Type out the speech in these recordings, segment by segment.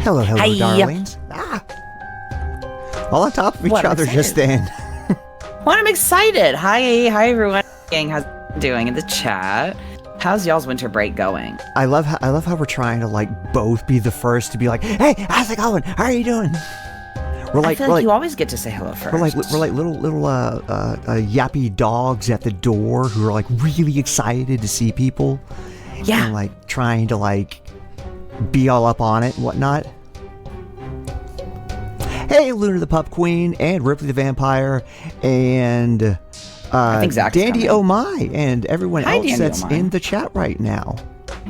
Hello, Hi. darlings. All on top of each other just then. Well, I'm excited. Hi everyone. Gang, how's it doing in the chat? How's y'all's winter break going? I love how we're trying to like both be the first to be like, hey, how's it going? How are you doing? I feel like you always get to say hello first. We're like little yappy dogs at the door who are like really excited to see people. Yeah. And like trying to like be all up on it and whatnot. Hey, Luna the Pup Queen and Ripley the Vampire and I think Zach's Dandy coming. Oh My and everyone else Dandy that's Oh My. in the chat right now.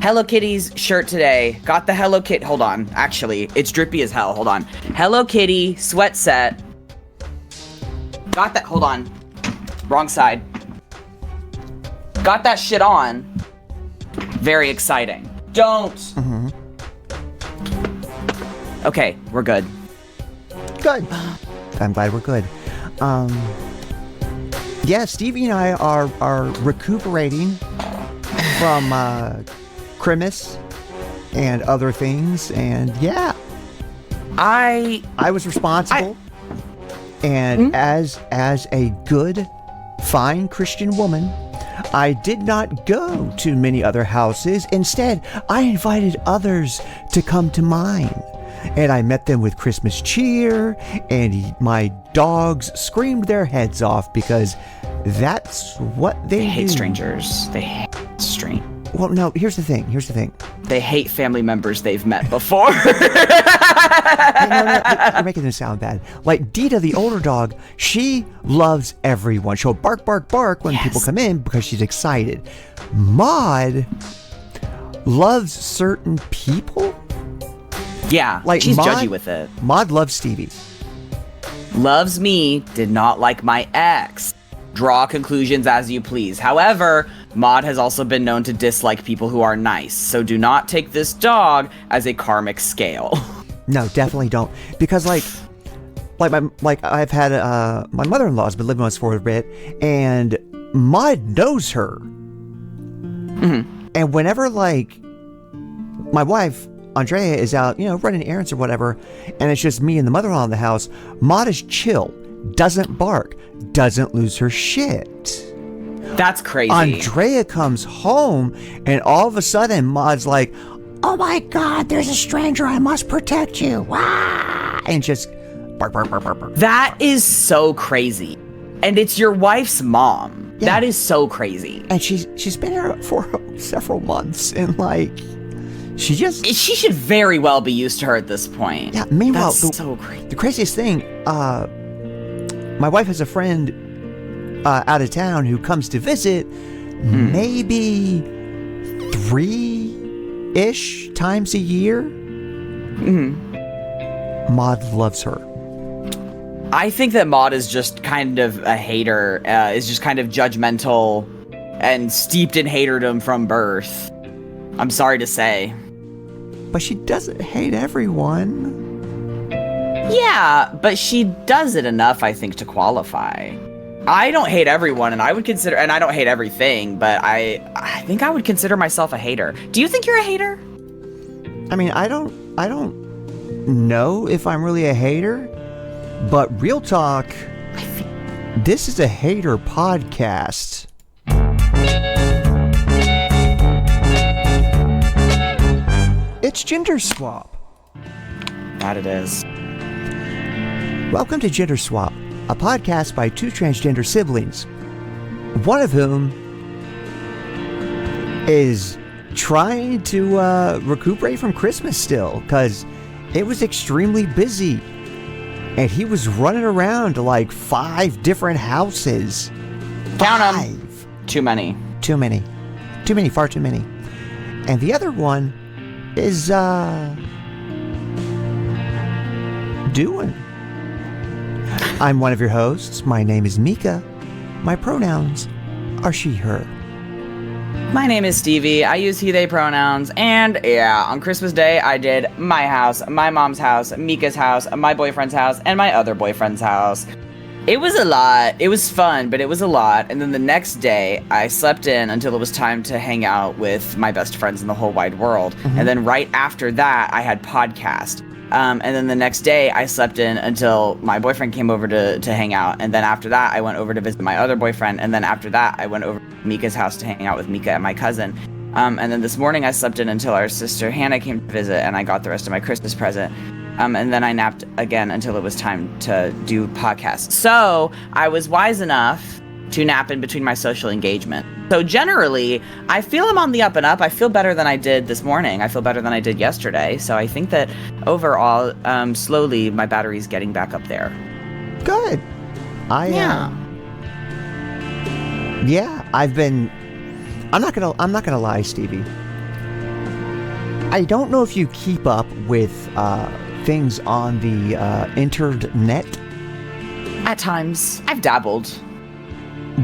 Hello Kitty's shirt today. Got the Hello Kitty. Hold on. Actually, it's drippy as hell. Hold on. Hello Kitty sweat set. Got that. Hold on. Wrong side. Got that shit on. Very exciting. Don't. Mm-hmm. Okay, we're good. Good. I'm glad we're good. Yeah, Stevie and I are recuperating from chrimmas and other things, and yeah, I was responsible, and as a good, fine Christian woman, I did not go to many other houses. Instead, I invited others to come to mine. And I met them with Christmas cheer, and my dogs screamed their heads off because that's what they hate do. strangers. They hate strangers. Well, no, here's the thing. They hate family members they've met before. No, you're making this sound bad. Like Dita, the older dog, she loves everyone. She'll bark, bark, bark when people come in because she's excited. Maud loves certain people. Yeah, like she's Maud, judgy with it. Maud loves Stevie. Loves me, did not like my ex. Draw conclusions as you please. However, Maud has also been known to dislike people who are nice, so do not take this dog as a karmic scale. No, definitely don't. Because I've had my mother-in-law's been living with us for a bit, and Maud knows her. Mm-hmm. And whenever my wife Andrea is out, running errands or whatever, and it's just me and the mother-in-law in the house, Maud is chill, doesn't bark, doesn't lose her shit. That's crazy. Andrea comes home, and all of a sudden, Maud's like, "Oh my God, there's a stranger! I must protect you!" Ah! And just bark, bark, bark, bark, bark. That is so crazy, and it's your wife's mom. Yeah. That is so crazy. And she's been here for several months, and she should very well be used to her at this point. Yeah. Meanwhile, that's so crazy. The craziest thing, my wife has a friend out of town who comes to visit maybe 3-ish times a year. Mm-hmm. Maud loves her. I think that Maud is just kind of a hater, is just kind of judgmental and steeped in haterdom from birth. I'm sorry to say. But she doesn't hate everyone. Yeah, but she does it enough, I think, to qualify. I don't hate everyone, and I don't hate everything, but I think I would consider myself a hater. Do you think you're a hater? I mean, I don't know if I'm really a hater, but real talk, this is a hater podcast. It's Gender Swap. That it is. Welcome to Gender Swap, a podcast by two transgender siblings, one of whom is trying to recuperate from Christmas still, because it was extremely busy, and he was running around to 5 different houses. Count 'em. 5. Too many. Too many, far too many. And the other one is doing. I'm one of your hosts. My name is Mika. My pronouns are she, her. My name is Stevie. I use he, they pronouns. And yeah, on Christmas Day, I did my house, my mom's house, Mika's house, my boyfriend's house, and my other boyfriend's house. It was a lot. It was fun, but it was a lot. And then the next day, I slept in until it was time to hang out with my best friends in the whole wide world. Mm-hmm. And then right after that, I had podcast. And then the next day, I slept in until my boyfriend came over to hang out. And then after that, I went over to visit my other boyfriend. And then after that, I went over to Mika's house to hang out with Mika and my cousin. And then this morning, I slept in until our sister Hannah came to visit, and I got the rest of my Christmas present. And then I napped again until it was time to do podcasts. So I was wise enough to nap in between my social engagement. So generally, I feel I'm on the up and up. I feel better than I did this morning. I feel better than I did yesterday. So I think that overall, slowly, my battery's getting back up there. Good. I've been. I'm not gonna lie, Stevie. I don't know if you keep up with things on the internet. At times, I've dabbled.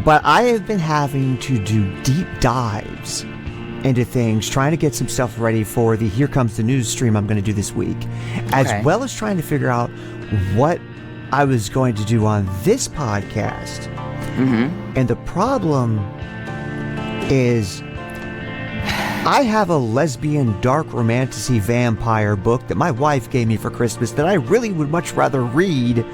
But I have been having to do deep dives into things, trying to get some stuff ready for the Here Comes the News stream I'm going to do this week, as well as trying to figure out what I was going to do on this podcast. Mm-hmm. And the problem is I have a lesbian dark romantasy vampire book that my wife gave me for Christmas that I really would much rather read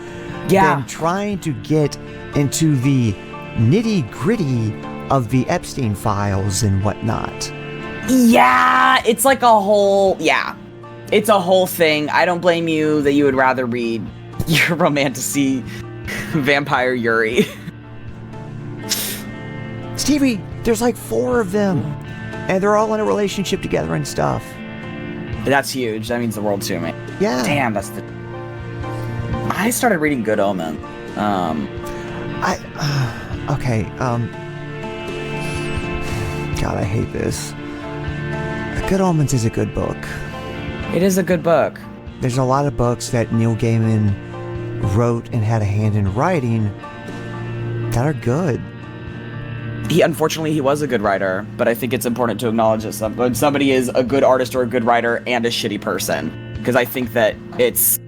than trying to get into the nitty-gritty of the Epstein files and whatnot. Yeah, it's like a whole... Yeah, it's a whole thing. I don't blame you that you would rather read your romantasy vampire Yuri. Stevie, there's like 4 of them, and they're all in a relationship together and stuff. That's huge. That means the world to me. Yeah. Damn, that's the... I started reading Good Omen. God, I hate this. Good Omens is a good book. It is a good book. There's a lot of books that Neil Gaiman wrote and had a hand in writing that are good. Unfortunately, he was a good writer, but I think it's important to acknowledge that when somebody is a good artist or a good writer and a shitty person, because I think that it's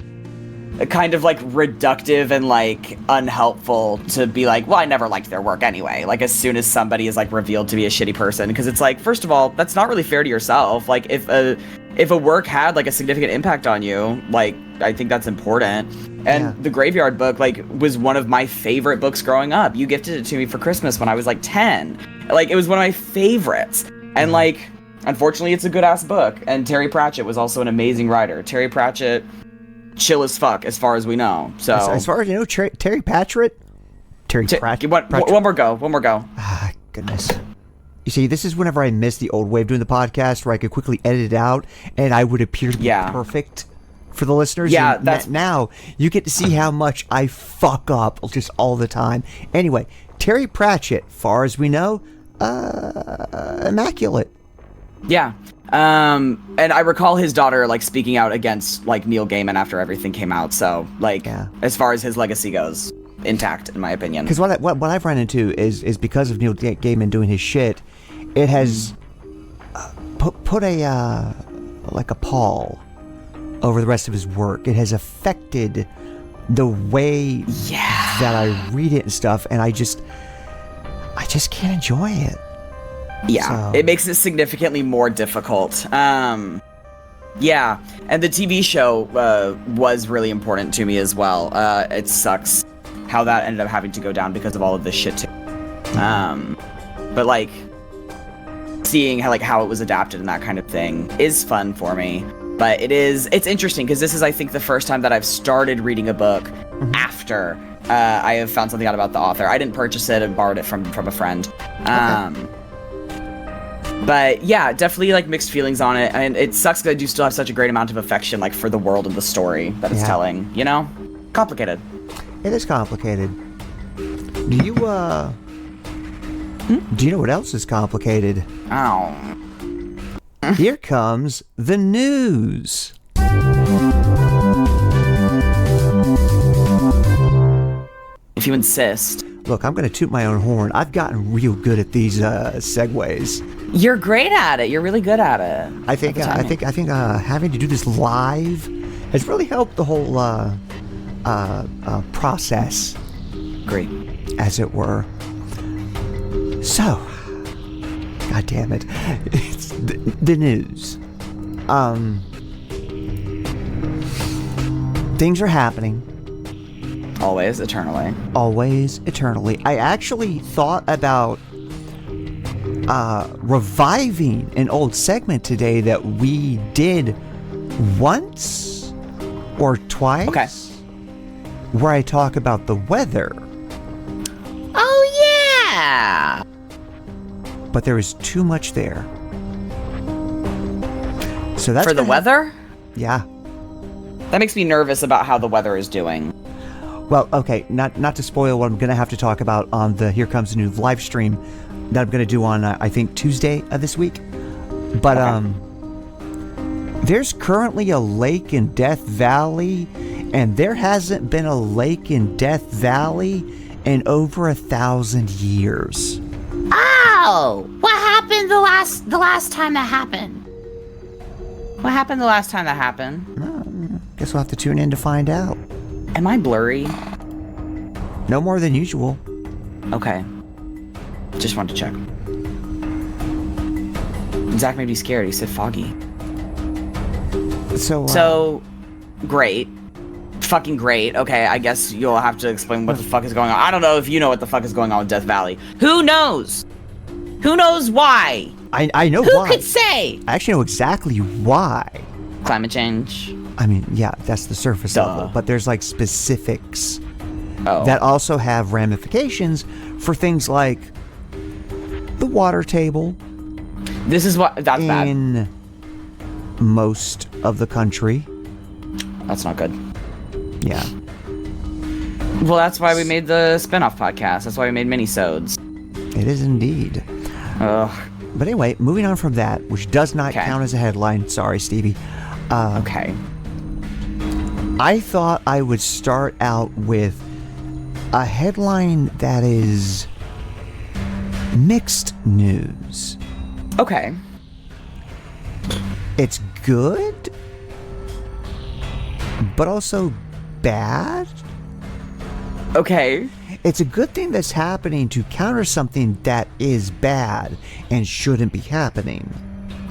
kind of like reductive and like unhelpful to be like, well, I never liked their work anyway. Like as soon as somebody is like revealed to be a shitty person, because it's like, first of all, that's not really fair to yourself. Like if a work had like a significant impact on you, like I think that's important. And The Graveyard Book like was one of my favorite books growing up. You gifted it to me for Christmas when I was like 10. Like it was one of my favorites. And like, unfortunately, it's a good ass book. And Terry Pratchett was also an amazing writer. Terry Pratchett, chill as fuck, as far as we know. So as far as you know, Terry Pratchett. One more go. Ah, goodness. You see, this is whenever I miss the old way of doing the podcast, where I could quickly edit it out, and I would appear to be perfect for the listeners. Yeah, and now you get to see how much I fuck up just all the time. Anyway, Terry Pratchett, far as we know, immaculate. Yeah. And I recall his daughter like speaking out against like Neil Gaiman after everything came out. So like, as far as his legacy goes, intact in my opinion. Because what I've run into is because of Neil Gaiman doing his shit, it has put a like a pall over the rest of his work. It has affected the way that I read it and stuff, and I just can't enjoy it. Yeah, so. It makes it significantly more difficult. Yeah, and the TV show was really important to me as well. It sucks how that ended up having to go down because of all of this shit too. But like seeing how it was adapted and that kind of thing is fun for me. But it's interesting because this is, I think, the first time that I've started reading a book after I have found something out about the author. I didn't purchase it and borrowed it from a friend. But yeah, definitely like mixed feelings on it, and it sucks because I do still have such a great amount of affection like for the world of the story that it's telling. You know, complicated. It is complicated. Do you know what else is complicated? Oh. Here comes the news. If you insist. Look, I'm going to toot my own horn. I've gotten real good at these segues. You're great at it. You're really good at it. I think having to do this live has really helped the whole process. Great. As it were. So, God damn it. It's the news. things are happening. Always, eternally. Always, eternally. I actually thought about reviving an old segment today that we did once or twice. Okay. Where I talk about the weather. Oh, yeah! But there is too much there. So that's For the weather? Yeah. That makes me nervous about how the weather is doing. Well, okay, not to spoil what I'm going to have to talk about on the Here Comes a New live stream that I'm going to do on, I think, Tuesday of this week. But, there's currently a lake in Death Valley, and there hasn't been a lake in Death Valley in over 1,000 years. Oh! What happened the last time that happened? What happened the last time that happened? Guess we'll have to tune in to find out. Am I blurry? No more than usual. Okay. Just wanted to check. Zach made me scared. He said foggy. So, great. Fucking great. Okay, I guess you'll have to explain what the fuck is going on. I don't know if you know what the fuck is going on with Death Valley. Who knows? Who knows why? I know Who why. could say? I actually know exactly why. Climate change. I mean, yeah, that's the surface Duh. level, but there's like specifics Oh. that also have ramifications for things like the water table This is what... That's bad. in most of the country. That's not good. Yeah. Well, that's why we made the spin-off podcast. That's why we made mini-sodes. It is indeed. Ugh. But anyway, moving on from that, which does not Okay. count as a headline. Sorry, Stevie. Okay. I thought I would start out with a headline that is mixed news. Okay. It's good, but also bad. Okay. It's a good thing that's happening to counter something that is bad and shouldn't be happening.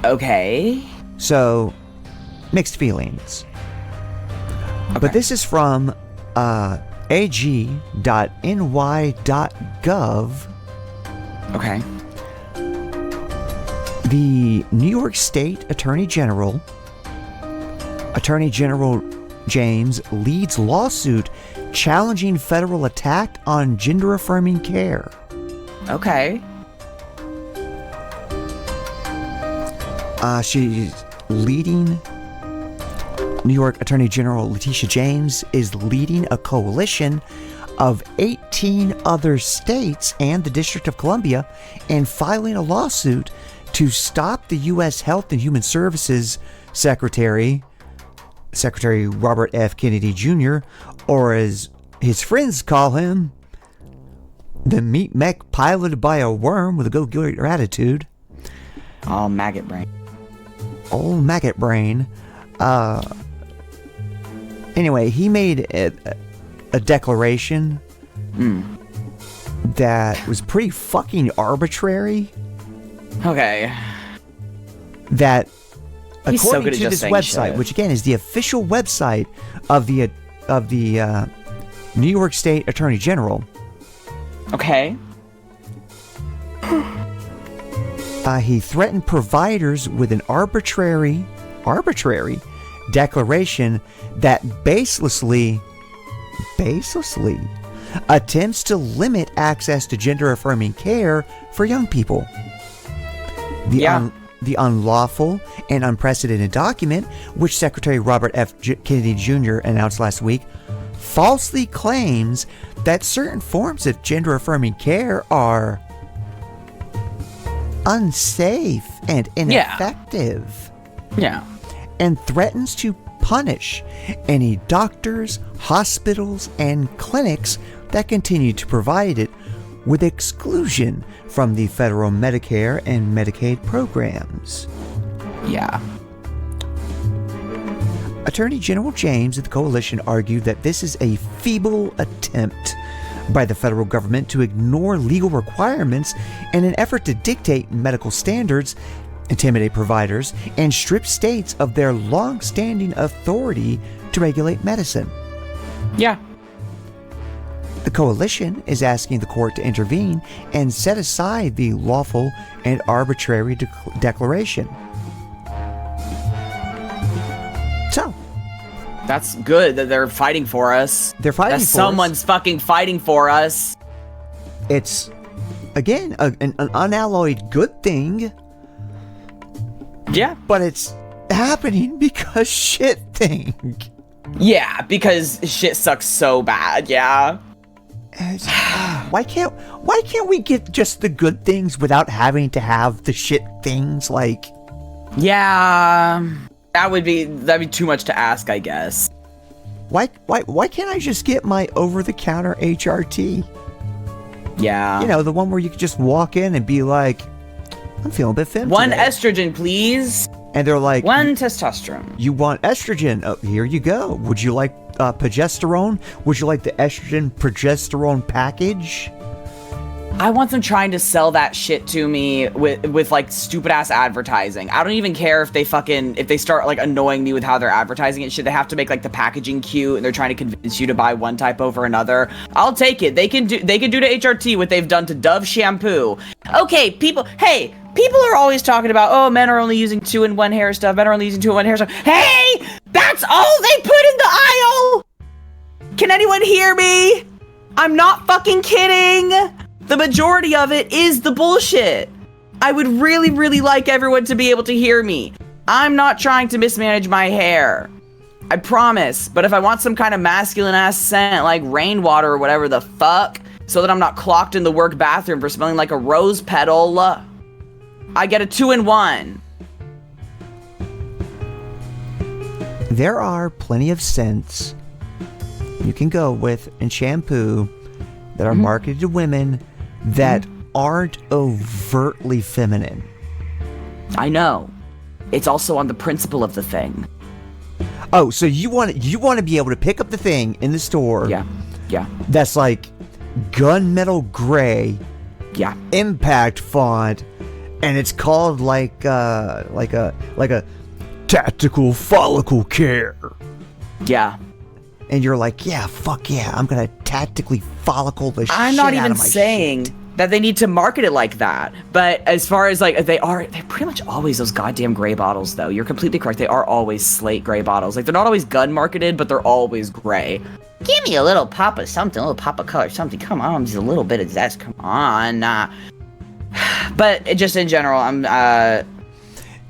Okay. So, mixed feelings. Okay. But this is from ag.ny.gov. Okay. The New York State Attorney General James leads lawsuit challenging federal attack on gender-affirming care. Okay. She's leading. New York Attorney General Letitia James is leading a coalition of 18 other states and the District of Columbia in filing a lawsuit to stop the U.S. Health and Human Services Secretary Robert F. Kennedy Jr., or as his friends call him, the meat mech piloted by a worm with a go-getter attitude. Oh, maggot brain. Old maggot brain. Anyway, he made a declaration that was pretty fucking arbitrary. Okay. That, He's so according good at to just this saying website, shit. which again is the official website of the New York State Attorney General, Okay. he threatened providers with an arbitrary declaration that baselessly attempts to limit access to gender-affirming care for young people. The unlawful and unprecedented document, which Secretary Robert F. Kennedy Jr. announced last week, falsely claims that certain forms of gender-affirming care are unsafe and ineffective, Yeah. and threatens to punish any doctors, hospitals, and clinics that continue to provide it, with exclusion from the federal Medicare and Medicaid programs. Yeah. Attorney General James of the coalition argued that this is a feeble attempt by the federal government to ignore legal requirements in an effort to dictate medical standards, intimidate providers, and strip states of their long-standing authority to regulate medicine. Yeah. The coalition is asking the court to intervene and set aside the lawful and arbitrary declaration. So, that's good that they're fighting for us. They're fighting for someone's us. Fucking fighting for us. It's, again, an unalloyed good thing. Yeah. But it's happening because shit thing. Yeah, because shit sucks so bad, yeah. Why can't we get just the good things without having to have the shit things? Like, yeah, that'd be too much to ask, I guess. Why can't I just get my over-the-counter HRT? Yeah. You know, the one where you could just walk in and be like, I'm feeling a bit thin One today. estrogen, please. And they're like, one testosterone. You want estrogen? Oh, here you go. Would you like progesterone? Would you like the estrogen progesterone package? I want them trying to sell that shit to me with like stupid ass advertising. I don't even care if they start like annoying me with how they're advertising it. Shit, they have to make like the packaging cute and they're trying to convince you to buy one type over another. I'll take it. They can do to HRT what they've done to Dove shampoo. Okay, people are always talking about, oh, men are only using 2-in-1 hair stuff. Men are only using 2-in-1 hair stuff. Hey, that's all they put in the aisle. Can anyone hear me? I'm not fucking kidding. The majority of it is the bullshit. I would really, really like everyone to be able to hear me. I'm not trying to mismanage my hair. I promise. But if I want some kind of masculine ass scent like rainwater or whatever the fuck, so that I'm not clocked in the work bathroom for smelling like a rose petal, I get a 2-in-1. There are plenty of scents you can go with in shampoo that are marketed to women that aren't overtly feminine. I know. It's also on the principle of the thing. Oh, so you want to be able to pick up the thing in the store. Yeah. That's like gunmetal gray. Yeah. Impact font, and it's called like a tactical follicle care. Yeah. And you're like, yeah, fuck yeah, I'm gonna tactically follicle the shit out of my I'm not even saying shit. that they need to market it like that. But as far as like they're pretty much always those goddamn gray bottles though. You're completely correct. They are always slate gray bottles. Like they're not always gun marketed, but they're always gray. Give me a little pop of something, a little pop of color, something. Come on, just a little bit of zest. Come on. But just in general, I'm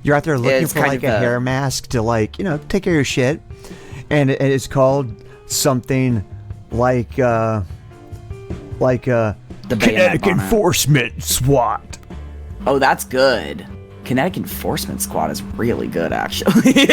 you're out there looking for like a hair mask to like, you know, take care of your shit. And it's called something like the Kinetic Enforcement SWAT. Oh, that's good. Kinetic Enforcement Squad is really good, actually.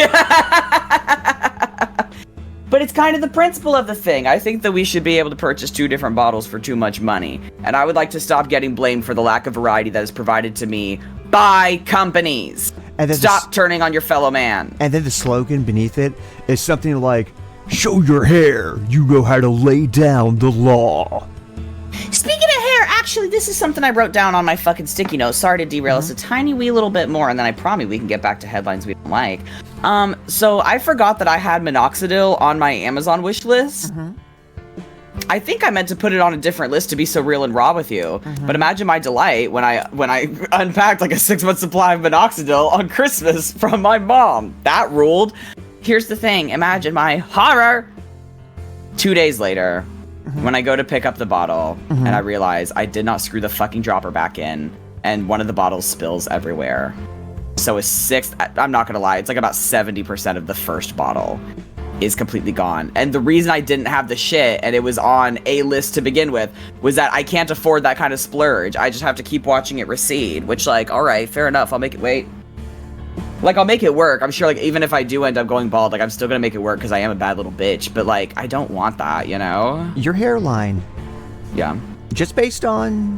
But it's kind of the principle of the thing. I think that we should be able to purchase 2 different bottles for too much money. And I would like to stop getting blamed for the lack of variety that is provided to me by companies. And then stop turning on your fellow man. And then the slogan beneath it is something like, show your hair, you know how to lay down the law. Speaking of hair, actually, this is something I wrote down on my fucking sticky note. Sorry to derail us a tiny wee little bit more, and then I promise we can get back to headlines we don't like. So I forgot that I had minoxidil on my Amazon wish list. I think I meant to put it on a different list to be so real and raw with you. But imagine my delight when I unpacked like a 6-month supply of minoxidil on Christmas from my mom. That ruled. Here's the thing. Imagine my horror. 2 days later, when I go to pick up the bottle, and I realize I did not screw the fucking dropper back in, and one of the bottles spills everywhere. So a sixth, I'm not gonna lie, it's like about 70% of the first bottle is completely gone. And the reason I didn't have the shit, and it was on a list to begin with, was that I can't afford that kind of splurge. I just have to keep watching it recede, which, like, alright, fair enough, I'll make it, wait. Like, I'll make it work. I'm sure, like, even if I do end up going bald, like, I'm still gonna make it work because I am a bad little bitch. But, like, I don't want that, you know? Your hairline. Yeah. Just based on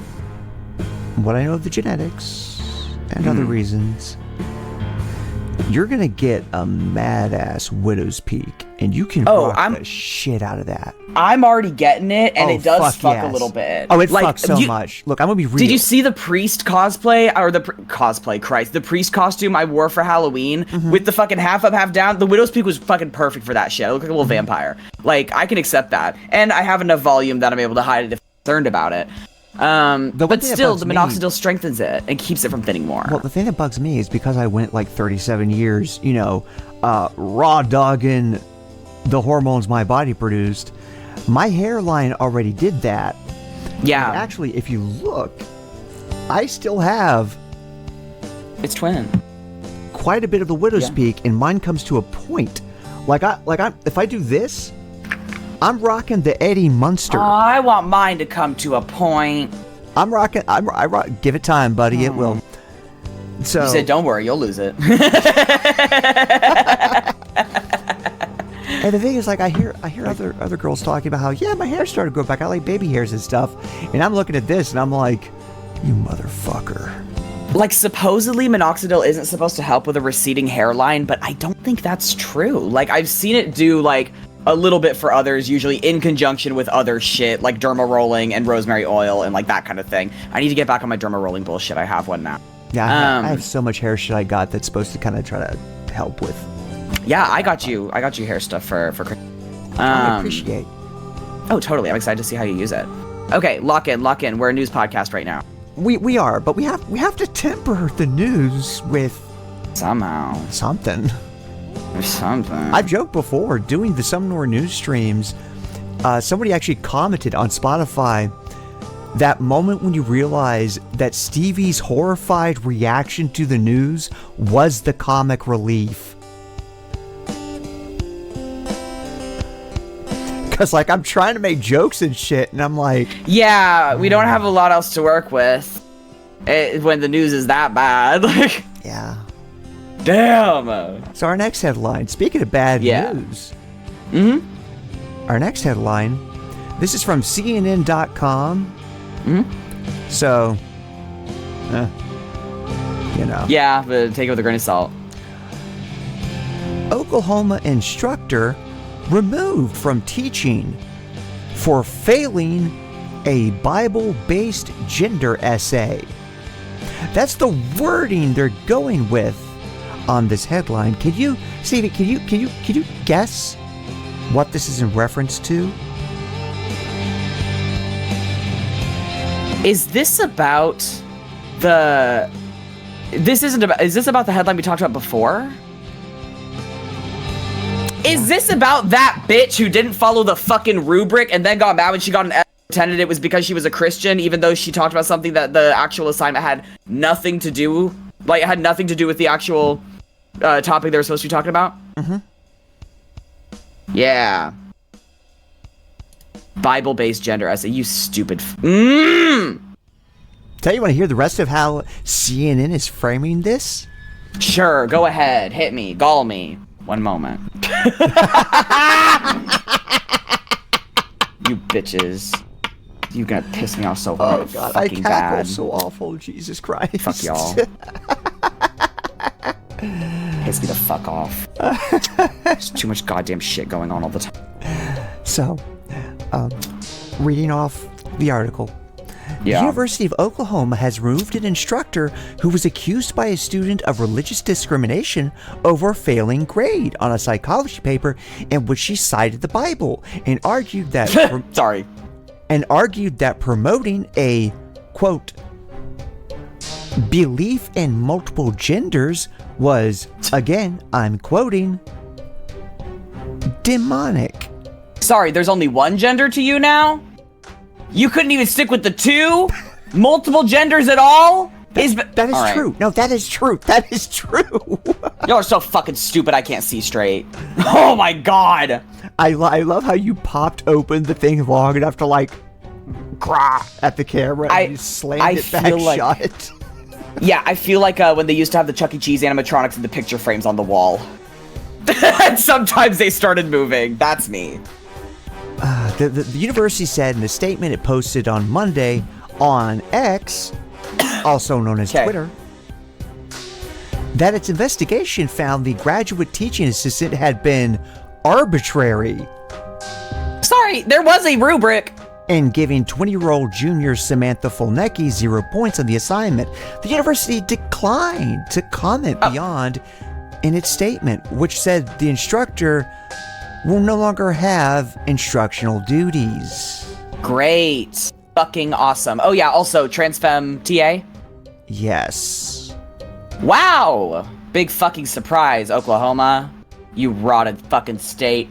what I know of the genetics and other reasons, you're gonna get a mad-ass widow's peak, and you can rock the shit out of that. I'm already getting it, and it does fuck a little bit. Oh, it fucks so much. Look, I'm gonna be real. Did you see the priest cosplay, or the priest costume I wore for Halloween with the fucking half up, half down? The widow's peak was fucking perfect for that shit. I look like a little vampire. Like, I can accept that, and I have enough volume that I'm able to hide it if I'm concerned about it. But still, the minoxidil strengthens it and keeps it from thinning more. Well, the thing that bugs me is because I went like 37 years, raw dogging the hormones my body produced, my hairline already did that. Yeah. And actually, if you look, I still have... It's twin. Quite a bit of the widow's peak, and mine comes to a point. If I do this... I'm rocking the Eddie Munster. Oh, I want mine to come to a point. Give it time, buddy. It will. So you said, don't worry, you'll lose it. And the thing is, like, I hear other girls talking about how, my hair started to grow back. I like baby hairs and stuff. And I'm looking at this and I'm like, you motherfucker. Like, supposedly minoxidil isn't supposed to help with a receding hairline, but I don't think that's true. Like, I've seen it do, like, a little bit for others, usually in conjunction with other shit, like derma rolling and rosemary oil and, like, that kind of thing. I need to get back on my derma rolling bullshit. I have one now. Yeah, I have so much hair shit I got that's supposed to kind of try to help with. Yeah, I got you hair stuff for I appreciate. Oh, totally. I'm excited to see how you use it. Okay, lock in. We're a news podcast right now. We are, but we have to temper the news with something. There's something. I've joked before, doing the Sumnor news streams, somebody actually commented on Spotify, that moment when you realize that Stevie's horrified reaction to the news was the comic relief. Because, like, I'm trying to make jokes and shit, and I'm like... Yeah, we don't have a lot else to work with when the news is that bad. Yeah. Damn. So our next headline, speaking of bad news. Our next headline, this is from CNN.com. So, Yeah, but take it with a grain of salt. Oklahoma instructor removed from teaching for failing a Bible-based gender essay. That's the wording they're going with on this headline. Stevie, can you guess what this is in reference to? Is this about is this about the headline we talked about before? Is this about that bitch who didn't follow the fucking rubric and then got mad when she got an F, pretended it was because she was a Christian, even though she talked about something that the actual assignment had nothing to do, like, it had nothing to do with the actual topic they were supposed to be talking about? Yeah. Bible-based gender essay, you stupid Tell you want to hear the rest of how CNN is framing this? Sure, go ahead, hit me, gall me. One moment. You bitches. You gonna piss me off so hard. Oh god, fucking I cackle bad. so awful, Jesus Christ. Fuck y'all. Piss me the fuck off. There's too much goddamn shit going on all the time. So, reading off the article. Yeah. The University of Oklahoma has removed an instructor who was accused by a student of religious discrimination over a failing grade on a psychology paper in which she cited the Bible and argued that promoting a, quote, belief in multiple genders was, again, I'm quoting, demonic. Sorry, there's only one gender to you now? You couldn't even stick with the two? Multiple genders at all? That is right. true. No, that is true. That is true. Y'all are so fucking stupid I can't see straight. Oh my god. I love how you popped open the thing long enough to, like, grah at the camera and you slammed it back shut. Yeah, I feel like when they used to have the Chuck E. Cheese animatronics and the picture frames on the wall. And sometimes they started moving. That's me. The university said in a statement it posted on Monday on X, also known as Twitter, that its investigation found the graduate teaching assistant had been arbitrary Sorry, there was a rubric. in giving 20-year-old junior Samantha Folnecki 0 points on the assignment. The university declined to comment beyond in its statement, which said the instructor will no longer have instructional duties. Great. Fucking awesome. Oh yeah, also transfem TA? Yes. Wow! Big fucking surprise, Oklahoma. You rotted fucking state.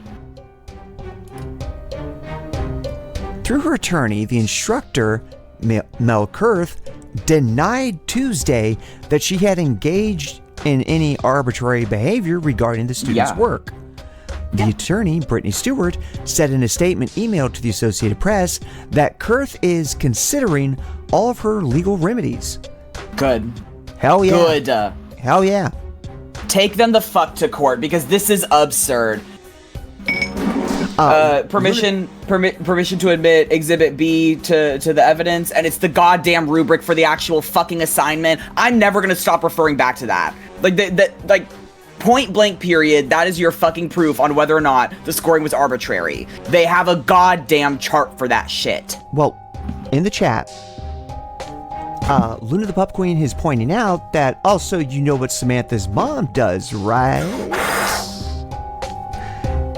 Through her attorney, the instructor, Mel Kurth, denied Tuesday that she had engaged in any arbitrary behavior regarding the student's work. The attorney, Brittany Stewart, said in a statement emailed to the Associated Press that Kurth is considering all of her legal remedies. Good. Hell yeah. Good. Hell yeah. Take them the fuck to court because this is absurd. Permission to admit Exhibit B to the evidence, and it's the goddamn rubric for the actual fucking assignment. I'm never gonna stop referring back to that. Like point blank period. That is your fucking proof on whether or not the scoring was arbitrary. They have a goddamn chart for that shit. Well, in the chat, Luna the Pup Queen is pointing out that also you know what Samantha's mom does, right?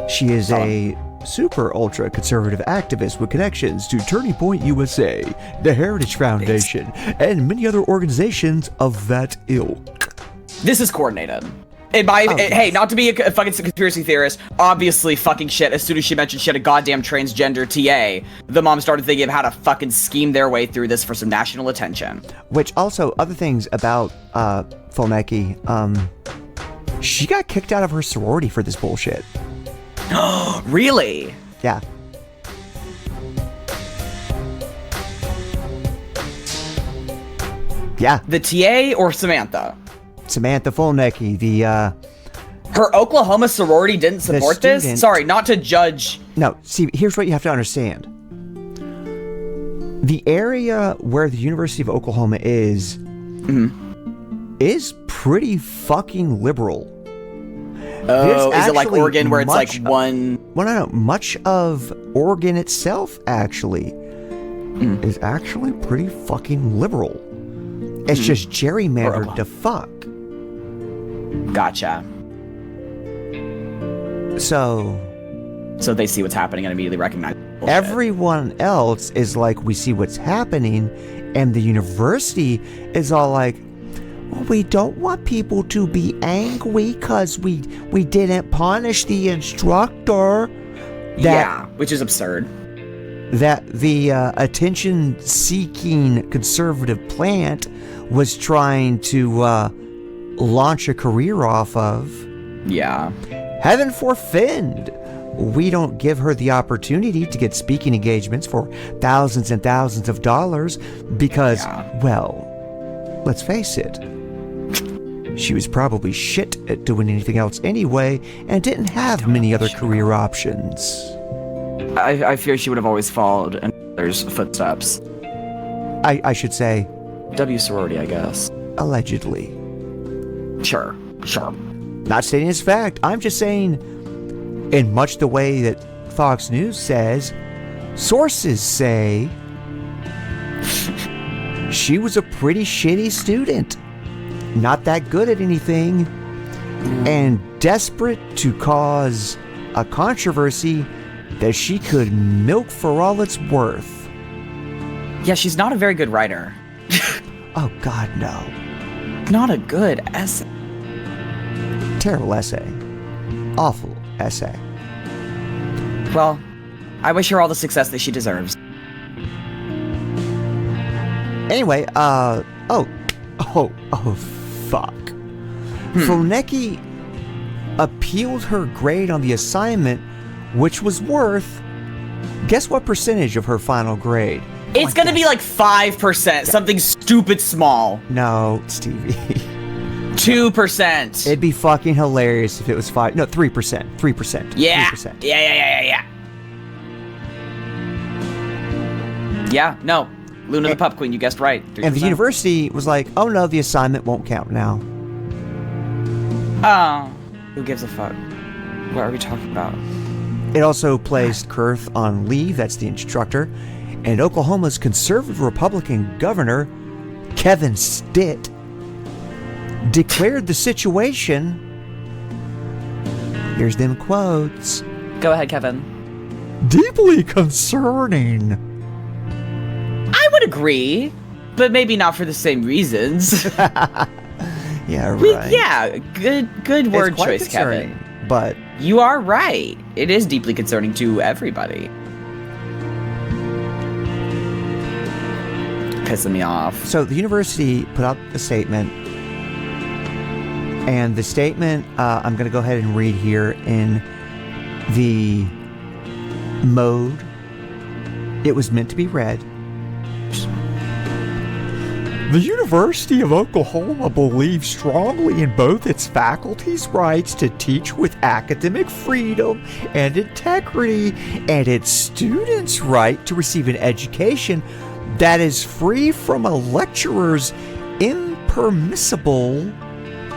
She is a super ultra conservative activist with connections to Turning Point USA, the Heritage Foundation, and many other organizations of that ilk. This is coordinated. Hey, not to be a fucking conspiracy theorist, obviously fucking shit. As soon as she mentioned she had a goddamn transgender TA, the mom started thinking of how to fucking scheme their way through this for some national attention. Which also, other things about Folnecki, she got kicked out of her sorority for this bullshit. Really? Yeah. Yeah. The TA or Samantha? Samantha Folnecki, her Oklahoma sorority didn't support this? Sorry, not to judge. No, see, here's what you have to understand. The area where the University of Oklahoma is pretty fucking liberal. Oh, is it like Oregon where it's like one... Well, no. Much of Oregon itself, actually, is actually pretty fucking liberal. It's just gerrymandered to fuck. Gotcha. So they see what's happening and immediately recognize bullshit. Everyone else is like, we see what's happening, and the university is all like, well, we don't want people to be angry because we didn't punish the instructor. Which is absurd. That the attention-seeking conservative plant was trying to launch a career off of. Yeah. Heaven forfend. We don't give her the opportunity to get speaking engagements for thousands and thousands of dollars because, well, let's face it, she was probably shit at doing anything else anyway and didn't have many other career options. I fear she would have always followed in others' footsteps. I should say... W sorority, I guess. Allegedly. Sure. Not stating it's fact. I'm just saying, in much the way that Fox News says, sources say she was a pretty shitty student. Not that good at anything. And desperate to cause a controversy that she could milk for all it's worth. Yeah, she's not a very good writer. Oh, God, no. Not a good essay. Terrible essay. Awful essay. Well, I wish her all the success that she deserves. Anyway, fuck. Folnecki appealed her grade on the assignment, which was worth, guess what percentage of her final grade? It's gonna be like 5%, something stupid small. No, Stevie. 2%. It'd be fucking hilarious if it was 3%. 3%. Yeah. 3%. Yeah. Yeah, no. Luna the Pup Queen, you guessed right. 3%. And the university was like, oh no, the assignment won't count now. Oh, who gives a fuck? What are we talking about? It also placed Kurth on leave, that's the instructor, and Oklahoma's conservative Republican governor, Kevin Stitt, declared the situation, here's them quotes, Go ahead, Kevin. deeply concerning. I would agree, but maybe not for the same reasons. Yeah, right. Yeah, good word It's quite choice, concerning, Kevin. but You are right. It is deeply concerning to everybody. Pissing me off. so the university put out a statement, and the statement I'm going to go ahead and read here in the mode it was meant to be read. The University of Oklahoma believes strongly in both its faculty's rights to teach with academic freedom and integrity, and its students' right to receive an education that is free from a lecturer's impermissible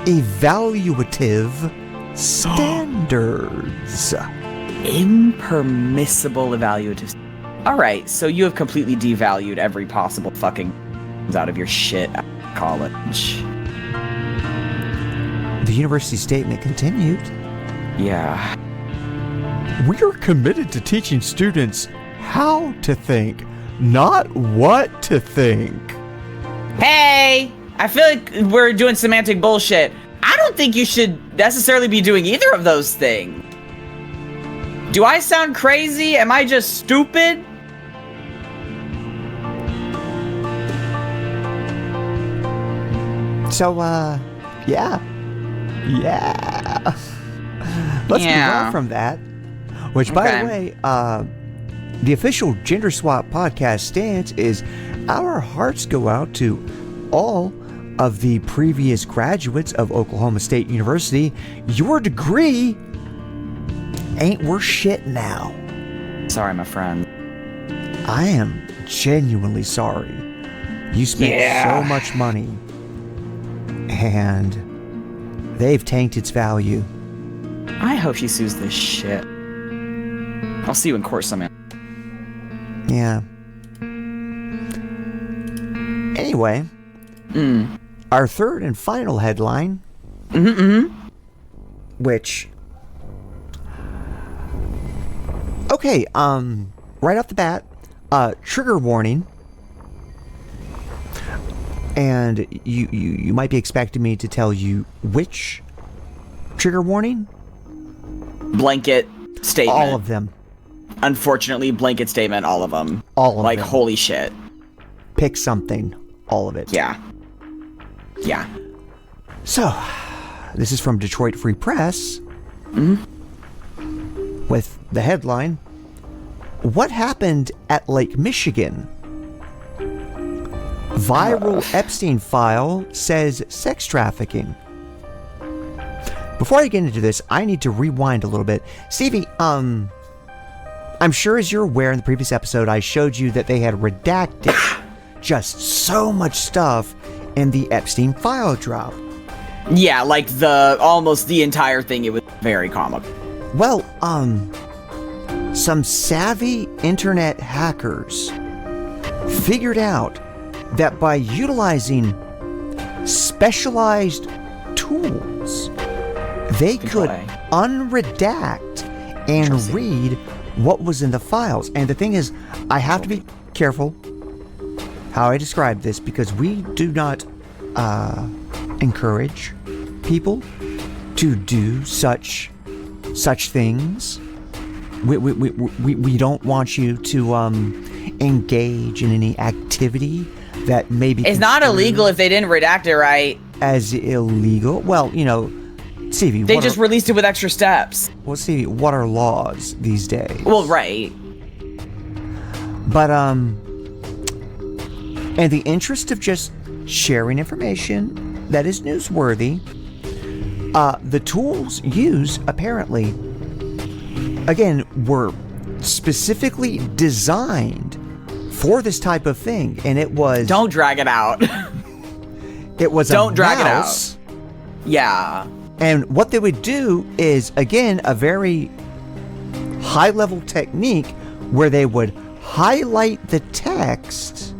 evaluative standards. Impermissible evaluative. Alright, so you have completely devalued every possible fucking out of your shit at college. The university statement continued. Yeah. We are committed to teaching students how to think, not what to think. Hey! I feel like we're doing semantic bullshit. I don't think you should necessarily be doing either of those things. Do I sound crazy? Am I just stupid? So, yeah. Let's move on from that. Which, by the way, the official Gender Swap podcast stance is our hearts go out to all of the previous graduates of Oklahoma State University. Your degree ain't worth shit now. Sorry, my friend. I am genuinely sorry. You spent so much money, and they've tanked its value. I hope she sues this shit. I'll see you in court someday. Yeah. Anyway, our third and final headline, which, okay, right off the bat, trigger warning. And you might be expecting me to tell you which trigger warning? Blanket statement. All of them. Unfortunately, blanket statement, all of them. All of like, them. holy shit. Pick something. All of it. Yeah. Yeah. So, this is from Detroit Free Press. With the headline, What Happened at Lake Michigan? Viral Epstein file says sex trafficking. Before I get into this, I need to rewind a little bit. Stevie, I'm sure as you're aware, in the previous episode, I showed you that they had redacted just so much stuff in the Epstein file drop. Yeah, like almost the entire thing, it was very comical. Well, some savvy internet hackers figured out that by utilizing specialized tools, they could unredact and read what was in the files. And the thing is, I have to be careful how I describe this, because we do not encourage people to do such things. We don't want you to engage in any activity that may be It's not illegal if they didn't redact it right. As illegal. Well, Stevie, they just released it with extra steps. Well, Stevie, what are laws these days? Well, right. But in the interest of just sharing information that is newsworthy, the tools used apparently, again, were specifically designed for this type of thing, and it was... Don't drag it out. It was Don't a drag mouse it out. Yeah. And what they would do is, again, a very high-level technique where they would highlight the text.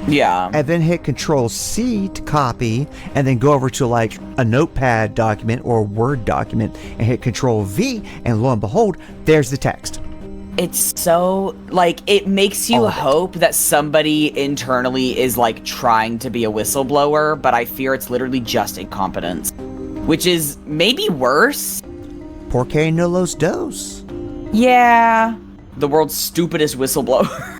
Yeah. And then hit Control-C to copy, and then go over to like a notepad document or a Word document and hit Control-V, and lo and behold, there's the text. It's so, like, it makes you hope that somebody internally is, like, trying to be a whistleblower, but I fear it's literally just incompetence. Which is maybe worse. Porque no los dos. Yeah. The world's stupidest whistleblower.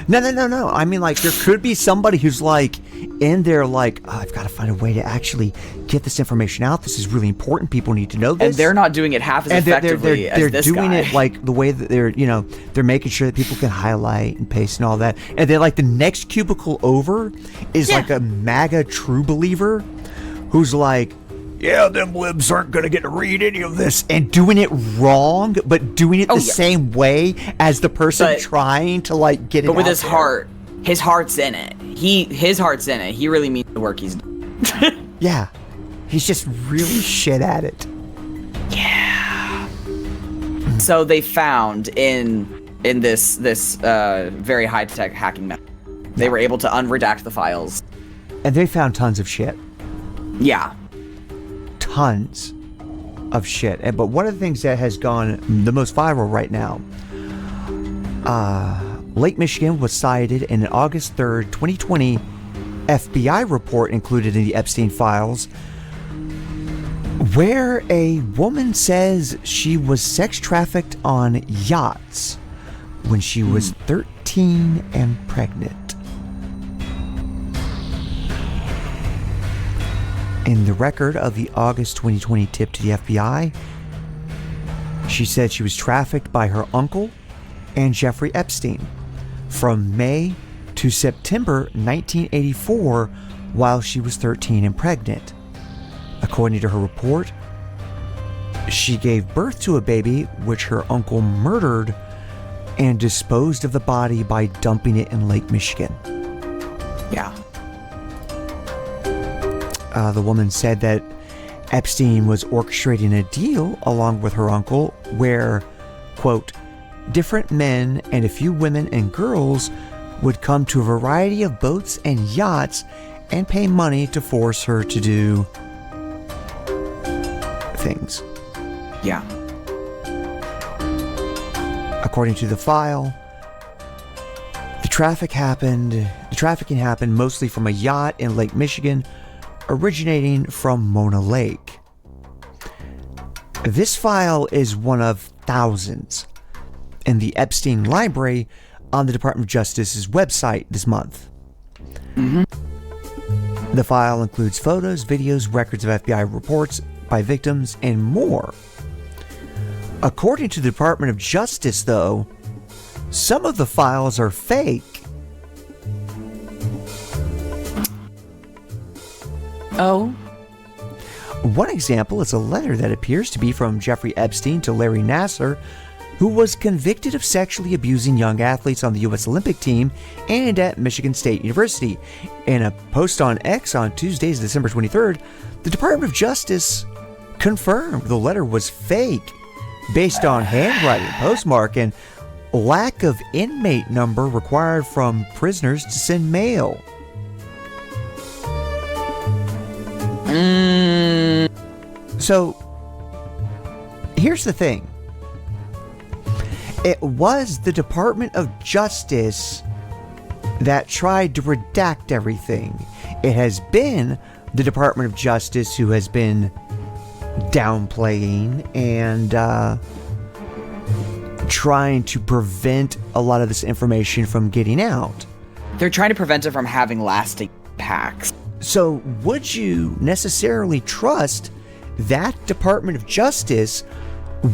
No. I mean, like, there could be somebody who's, like, in there, like, oh, I've got to find a way to actually get this information out. This is really important. People need to know this. And they're not doing it half as effectively as this guy. They're doing it, like, the way that they're making sure that people can highlight and paste and all that. And then, like, the next cubicle over is, like, a MAGA true believer who's like, yeah, them libs aren't going to get to read any of this. And doing it wrong, but doing it the same way as the person trying to, like, get it out. But with his heart. His heart's in it. His heart's in it. He really means the work he's doing. Yeah. He's just really shit at it. Yeah. So they found in this very high-tech hacking method, they were able to unredact the files. And they found tons of shit. Yeah. Tons of shit. But one of the things that has gone the most viral right now, Lake Michigan was cited in an August 3rd, 2020 FBI report included in the Epstein files, where a woman says she was sex trafficked on yachts when she was 13 and pregnant. In the record of the August 2020 tip to the FBI, she said she was trafficked by her uncle and Jeffrey Epstein from May to September 1984 while she was 13 and pregnant. According to her report, she gave birth to a baby which her uncle murdered and disposed of the body by dumping it in Lake Michigan. Yeah. The woman said that Epstein was orchestrating a deal along with her uncle where, quote, different men and a few women and girls would come to a variety of boats and yachts and pay money to force her to do things. Yeah. According to the file, the trafficking happened mostly from a yacht in Lake Michigan, originating from Mona Lake. This file is one of thousands in the Epstein library on the Department of Justice's website this month. Mm-hmm. The file includes photos, videos, records of FBI reports by victims, and more. According to the Department of Justice, though, some of the files are fake. Oh? One example is a letter that appears to be from Jeffrey Epstein to Larry Nassar, who was convicted of sexually abusing young athletes on the U.S. Olympic team and at Michigan State University. In a post on X on Tuesday, December 23rd, the Department of Justice confirmed the letter was fake based on handwriting, postmark, and lack of inmate number required from prisoners to send mail. So, here's the thing. It was the Department of Justice that tried to redact everything. It has been the Department of Justice who has been downplaying and trying to prevent a lot of this information from getting out. They're trying to prevent it from having lasting impacts. So would you necessarily trust that Department of Justice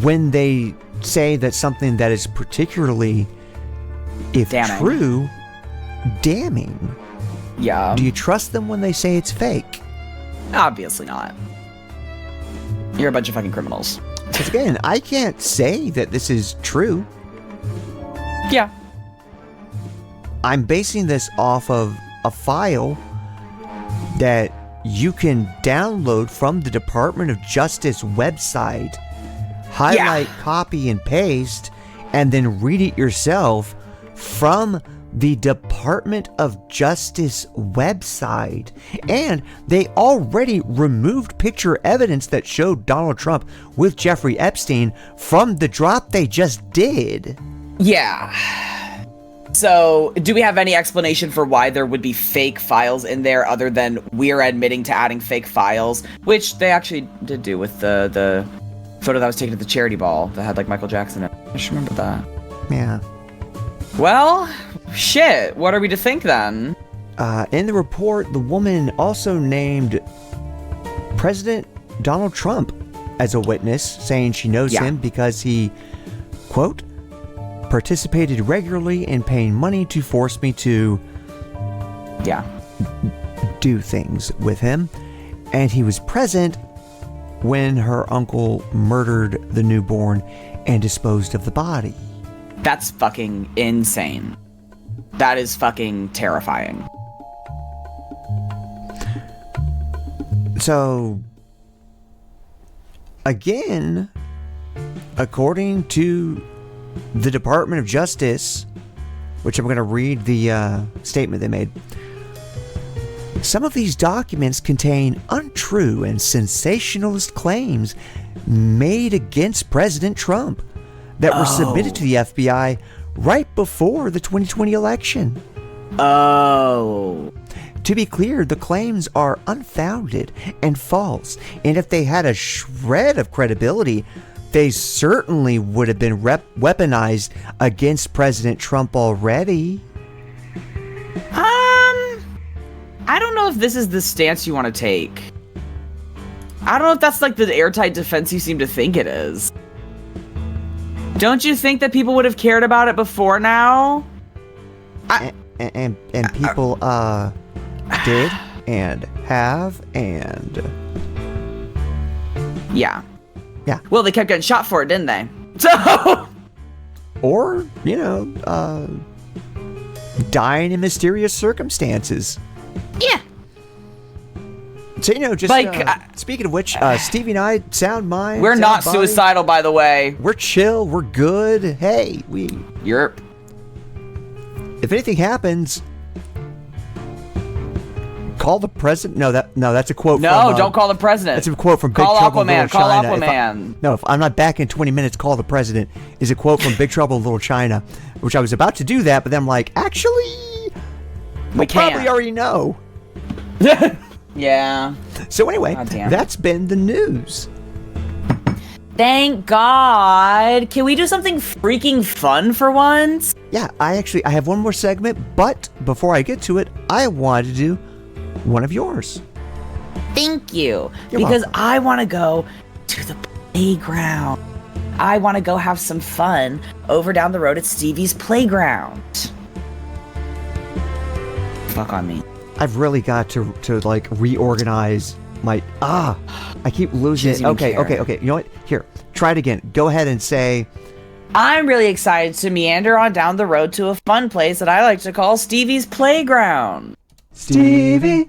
when they say that something that is particularly, if damning. true, damning? Yeah. Do you trust them when they say it's fake? Obviously not. You're a bunch of fucking criminals. Because again, I can't say that this is true. Yeah. I'm basing this off of a file that you can download from the Department of Justice website, highlight, copy, and paste, and then read it yourself from the Department of Justice website. And they already removed picture evidence that showed Donald Trump with Jeffrey Epstein from the drop they just did. Yeah. So, do we have any explanation for why there would be fake files in there other than we're admitting to adding fake files? Which they actually did do with the photo that was taken at the charity ball that had, like, Michael Jackson in it. I just remember that. Yeah. Well, shit. What are we to think then? In the report, the woman also named President Donald Trump as a witness, saying she knows him because he, quote, participated regularly in paying money to force me to do things with him, and he was present when her uncle murdered the newborn and disposed of the body. That's fucking insane. That is fucking terrifying. So, again, according to the Department of Justice, which I'm going to read the statement they made. Some of these documents contain untrue and sensationalist claims made against President Trump that were submitted to the FBI right before the 2020 election. Oh. To be clear, the claims are unfounded and false, and if they had a shred of credibility, they certainly would have been weaponized against President Trump already. I don't know if this is the stance you want to take. I don't know if that's like the airtight defense you seem to think it is. Don't you think that people would have cared about it before now? And people did and have and yeah. Yeah. Well, they kept getting shot for it, didn't they? So or, dying in mysterious circumstances. Yeah. So, just like, speaking of which, Stevie and I, sound mind. We're sound not body, suicidal, by the way. We're chill. We're good. Hey, You're. If anything happens, call the president. No, that's a quote. No, from, don't call the president. That's a quote from Big Call Trouble in Aquaman. Little Call China. Aquaman. If I'm not back in 20 minutes, call the president. Is a quote from Big Trouble in Little China, which I was about to do that, but then I'm like, actually, we can't. Probably already know. Yeah. So anyway, Goddamn. that's been the news. Thank God. Can we do something freaking fun for once? Yeah, I have one more segment, but before I get to it, I wanted to do one of yours. Thank you. You're because welcome. I want to go to the playground. I want to go have some fun over down the road at Stevie's playground. Fuck on me. I've really got to like reorganize my I keep losing it. Okay. You know what? Here, try it again. Go ahead and say, I'm really excited to meander on down the road to a fun place that I like to call Stevie's Playground. Stevie's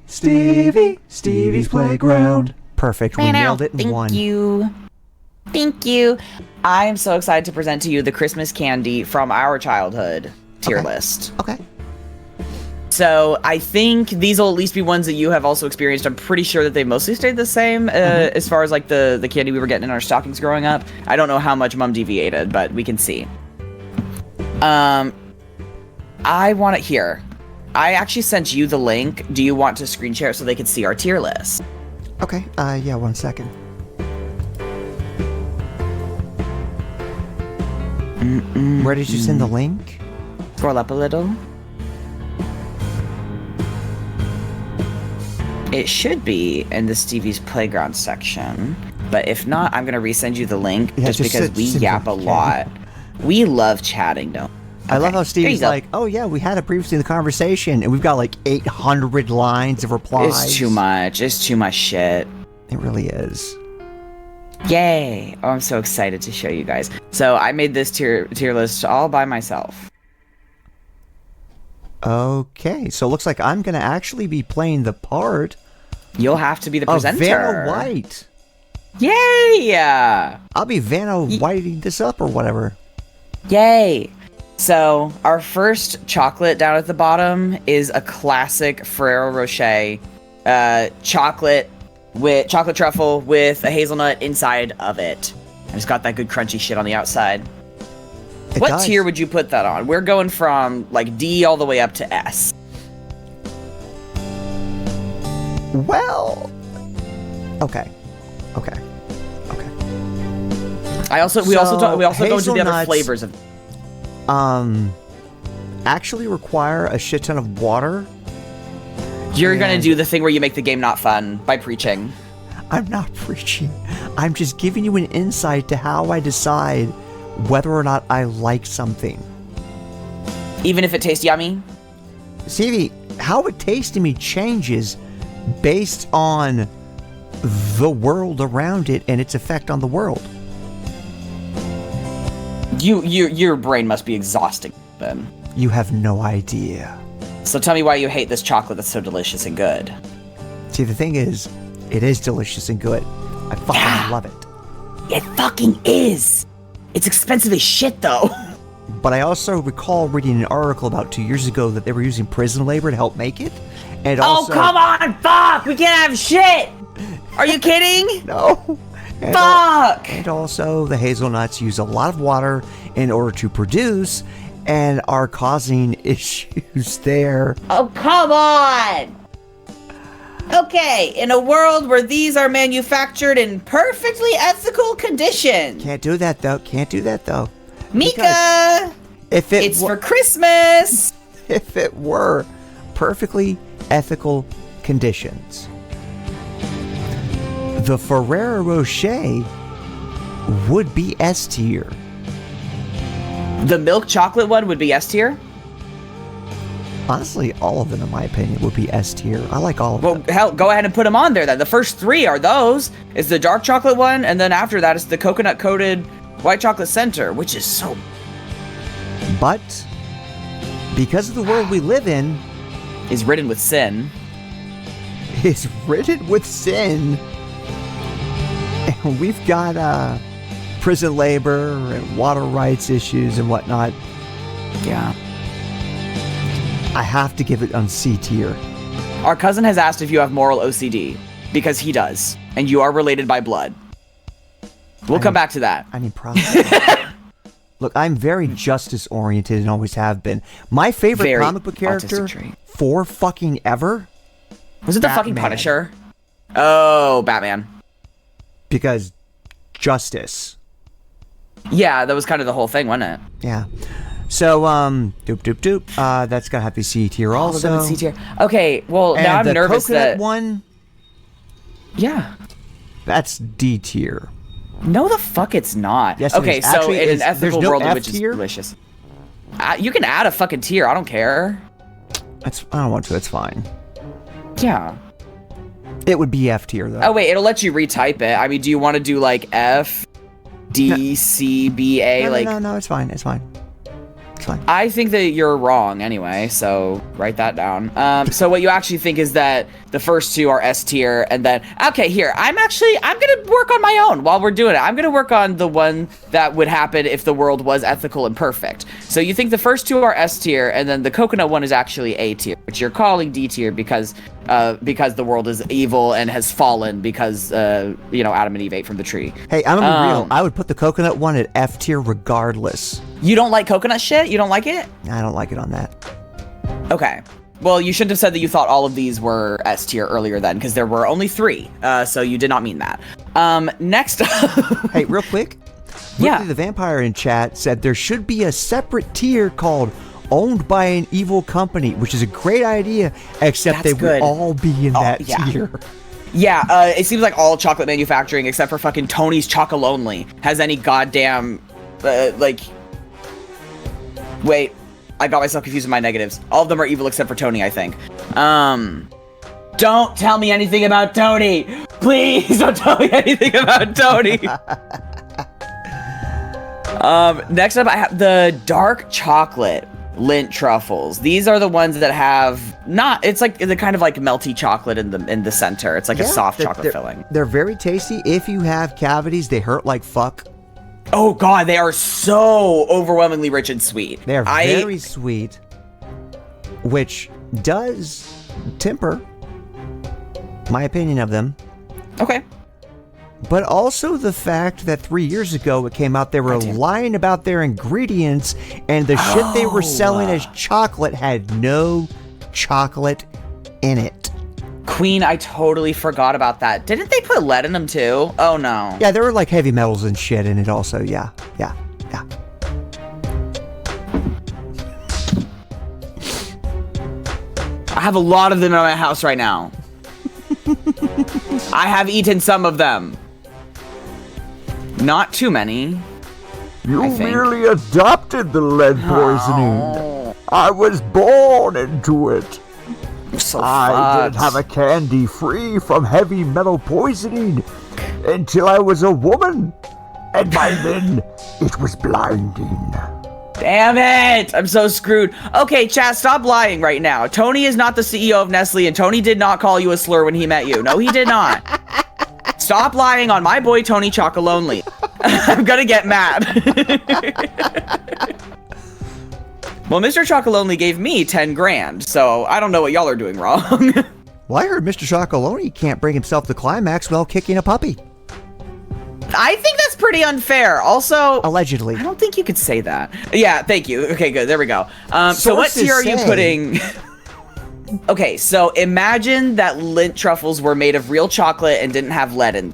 Playground. Perfect. We nailed it in one. Thank you. I am so excited to present to you the Christmas candy from our childhood tier list. Okay. So I think these will at least be ones that you have also experienced. I'm pretty sure that they mostly stayed the same as far as like the candy we were getting in our stockings growing up. I don't know how much Mom deviated, but we can see. I want it here. I actually sent you the link. Do you want to screen share it so they can see our tier list? Okay. Yeah. 1 second. Where did you send the link? Scroll up a little. It should be in the Stevie's Playground section, but if not, I'm gonna resend you the link just because we yap a lot. We love chatting, don't we? I love how Stevie's like, oh yeah, we had it previously in the conversation, and we've got like 800 lines of replies. It's too much. It's too much shit. It really is. Yay! Oh, I'm so excited to show you guys. So I made this tier list all by myself. Okay, so it looks like I'm going to actually be playing the part You'll have to be the presenter. Vanna White. Yay! I'll be Vanna Whiting this up or whatever. Yay! So, our first chocolate down at the bottom is a classic Ferrero Rocher chocolate truffle with a hazelnut inside of it. And it's got that good crunchy shit on the outside. What tier would you put that on? We're going from like D all the way up to S. Well, okay. We also go into the other flavors of. Actually require a shit ton of water. You're gonna do the thing where you make the game not fun by preaching. I'm not preaching. I'm just giving you an insight to how I decide whether or not I like something. Even if it tastes yummy? Stevie, how it tastes to me changes based on the world around it and its effect on the world. Your brain must be exhausting then. You have no idea. So tell me why you hate this chocolate that's so delicious and good. See, the thing is, it is delicious and good. I fucking love it. It fucking is. It's expensive as shit though. But I also recall reading an article about 2 years ago that they were using prison labor to help make it. And also, come on, fuck! We can't have shit! Are you kidding? No. And fuck! And also, the hazelnuts use a lot of water in order to produce and are causing issues there. Oh, come on! Okay, in a world where these are manufactured in perfectly ethical conditions. Can't do that, though. Mika! If it's for Christmas! If it were perfectly ethical conditions, the Ferrero Rocher would be S tier. The milk chocolate one would be S tier? Honestly, all of them, in my opinion, would be S tier. I like all of them. Well, hell, go ahead and put them on there then. The first three are those. It's the dark chocolate one, and then after that, it's the coconut-coated white chocolate center, which is so... But, because of the world we live in... is ridden with sin. Is ridden with sin. And we've got prison labor and water rights issues and whatnot. Yeah. I have to give it on C tier. Our cousin has asked if you have moral OCD, because he does, and you are related by blood. We'll come back to that. I mean, probably. Look, I'm very justice-oriented and always have been. My favorite comic book character for fucking ever... Was it the fucking Punisher? Oh, Batman. Because justice. Yeah, that was kind of the whole thing, wasn't it? Yeah. So, that's gotta have to be C tier also. C tier. Okay, well, and now I'm nervous that... that... one... Yeah. That's D tier. No, the fuck it's not. Yes, okay, it is. Actually, so in an ethical world in which is tier? delicious. You can add a fucking tier, I don't care. I don't want to, it's fine. Yeah. It would be F tier, though. Oh, wait, it'll let you retype it. I mean, do you want to do, like, F, D, C, B, A? No, it's fine. It's fine. I think that you're wrong anyway, so write that down. So what you actually think is that the first two are S tier, and then, okay, here, I'm gonna work on my own while we're doing it. I'm gonna work on the one that would happen if the world was ethical and perfect. So you think the first two are S tier, and then the coconut one is actually A tier, which you're calling D tier because the world is evil and has fallen because, Adam and Eve ate from the tree. Hey, I'm gonna be real. I would put the coconut one at F tier regardless. You don't like coconut shit? You don't like it? I don't like it on that. Okay. Well, you shouldn't have said that you thought all of these were S tier earlier then, because there were only 3. So you did not mean that. Next up. Hey, real quick. Yeah. The vampire in chat said there should be a separate tier called owned by an evil company, which is a great idea, except they would all be in that tier. Yeah, it seems like all chocolate manufacturing, except for fucking Tony's Chocolonely, has any goddamn, Wait, I got myself confused with my negatives. All of them are evil except for Tony, I think. Don't tell me anything about Tony! Please don't tell me anything about Tony! Next up, I have the dark chocolate Lindt truffles. These are the ones that have not. It's like the kind of like melty chocolate in the center. It's like a soft chocolate filling. They're very tasty. If you have cavities, they hurt like fuck. Oh God, they are so overwhelmingly rich and sweet. They are very sweet, which does temper my opinion of them. Okay. But also the fact that 3 years ago it came out they were lying about their ingredients, and the shit they were selling as chocolate had no chocolate in it. Queen, I totally forgot about that. Didn't they put lead in them too? Oh no. Yeah, there were like heavy metals and shit in it also. Yeah. I have a lot of them in my house right now. I have eaten some of them. Not too many. You merely adopted the lead poisoning. Oh. I was born into it. So I didn't have a candy free from heavy metal poisoning until I was a woman. And by then, it was blinding. Damn it! I'm so screwed. Okay, chat, stop lying right now. Tony is not the CEO of Nestle, and Tony did not call you a slur when he met you. No, he did not. Stop lying on my boy Tony Chocolonely. I'm gonna get mad. Well, Mr. Chocolonely gave me 10 grand, so I don't know what y'all are doing wrong. Well, I heard Mr. Chocolonely can't bring himself to climax without kicking a puppy. I think that's pretty unfair. Also, allegedly. I don't think you could say that. Yeah, thank you. Okay, good. There we go. So what tier are you putting? Okay, so imagine that Lindt truffles were made of real chocolate and didn't have lead in.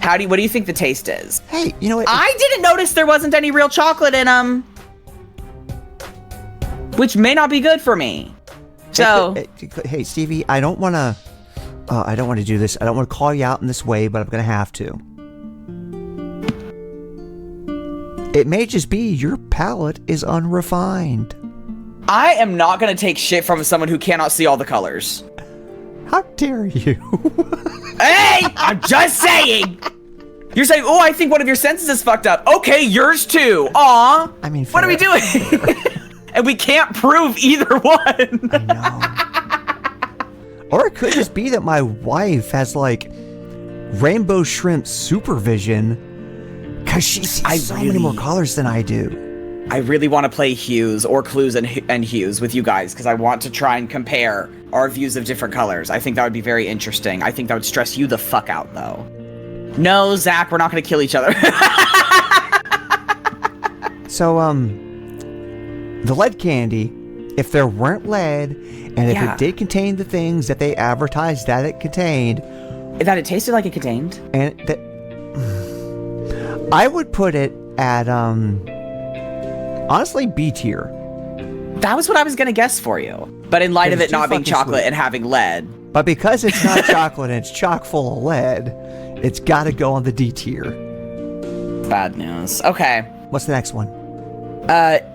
What do you think the taste is? Hey, you know what? I didn't notice there wasn't any real chocolate in them, which may not be good for me. So, hey, Stevie, I don't want to do this. I don't want to call you out in this way, but I'm going to have to. It may just be your palate is unrefined. I am not going to take shit from someone who cannot see all the colors. How dare you? Hey, I'm just saying. You're saying, oh, I think one of your senses is fucked up. Okay, yours too. Aw. I mean, what are we doing? And we can't prove either one. I know. Or it could just be that my wife has like rainbow shrimp supervision because she sees so many more colors than I do. I really want to play Hues or Clues and Hues with you guys because I want to try and compare our views of different colors. I think that would be very interesting. I think that would stress you the fuck out, though. No, Zach, we're not going to kill each other. So, the lead candy, if there weren't lead, and if it did contain the things that they advertised that it contained... That it tasted like it contained? And that... I would put it at, honestly, B tier. That was what I was going to guess for you. But in light of it not being chocolate and having lead. But because it's not chocolate and it's chock full of lead, it's got to go on the D tier. Bad news. Okay. What's the next one?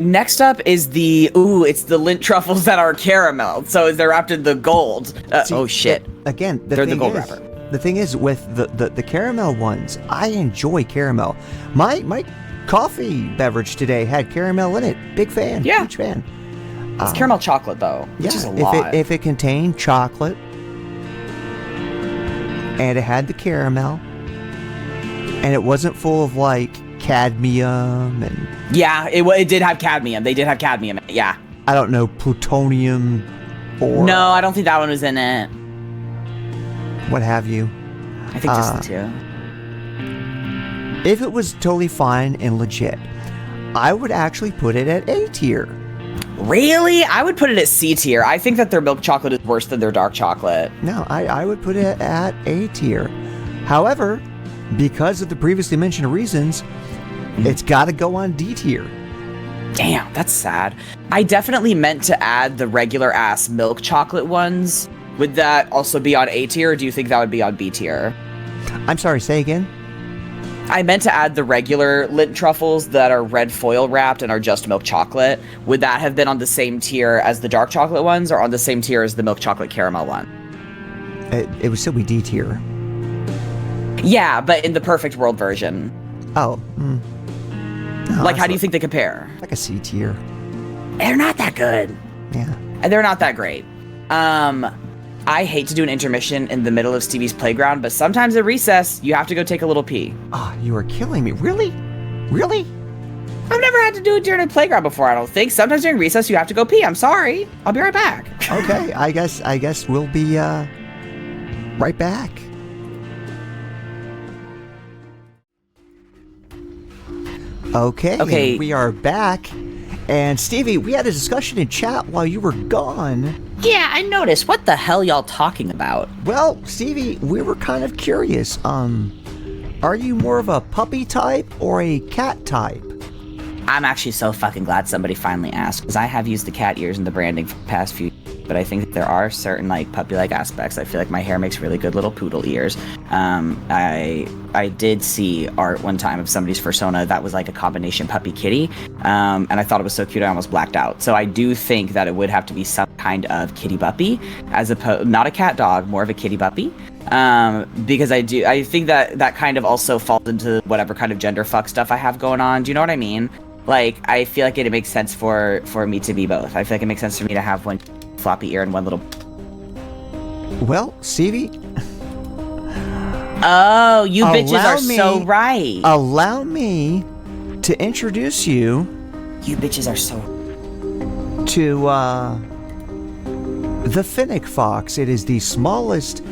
Next up is it's the Lindt truffles that are caramel. So they're wrapped in the gold. See, oh shit. Again, they're the gold wrapper. The thing is with the caramel ones, I enjoy caramel. My coffee beverage today had caramel in it. Big fan. Yeah. Huge fan. It's caramel chocolate though, which is a lot. If it contained chocolate and it had the caramel and it wasn't full of like cadmium and... Yeah, it did have cadmium. They did have cadmium. Yeah. I don't know, plutonium or... No, I don't think that one was in it. What have you. I think just the two. If it was totally fine and legit, I would actually put it at A tier. Really? I would put it at C tier. I think that their milk chocolate is worse than their dark chocolate. No, I would put it at A tier. However, because of the previously mentioned reasons, it's got to go on D tier. Damn, that's sad. I definitely meant to add the regular ass milk chocolate ones. Would that also be on A tier, or do you think that would be on B tier? I'm sorry, say again? I meant to add the regular Lindt truffles that are red foil wrapped and are just milk chocolate. Would that have been on the same tier as the dark chocolate ones, or on the same tier as the milk chocolate caramel one? It would still be D tier. Yeah, but in the perfect world version. Oh. Like, how do you think they compare? Like a C tier. They're not that good. Yeah. They're not that great. I hate to do an intermission in the middle of Stevie's playground, but sometimes at recess, you have to go take a little pee. Oh, you are killing me. Really? Really? I've never had to do it during a playground before, I don't think. Sometimes during recess, you have to go pee. I'm sorry. I'll be right back. Okay, I guess we'll be right back. Okay, we are back. And Stevie, we had a discussion in chat while you were gone. Yeah, I noticed. What the hell y'all talking about? Well, Stevie, we were kind of curious. Are you more of a puppy type or a cat type? I'm actually so fucking glad somebody finally asked, because I have used the cat ears in the branding for the past few years, but I think there are certain like puppy-like aspects. I feel like my hair makes really good little poodle ears. I did see art one time of somebody's fursona that was like a combination puppy kitty, and I thought it was so cute I almost blacked out. So I do think that it would have to be some kind of kitty puppy, as opposed, not a cat dog, more of a kitty puppy. Because I think that kind of also falls into whatever kind of gender fuck stuff I have going on. Do you know what I mean? Like, I feel like it makes sense for me to be both. I feel like it makes sense for me to have one floppy ear and one little... Well, Stevie... Oh, you bitches are so right. Allow me to introduce you... You bitches are so... to, the fennec fox. It is the smallest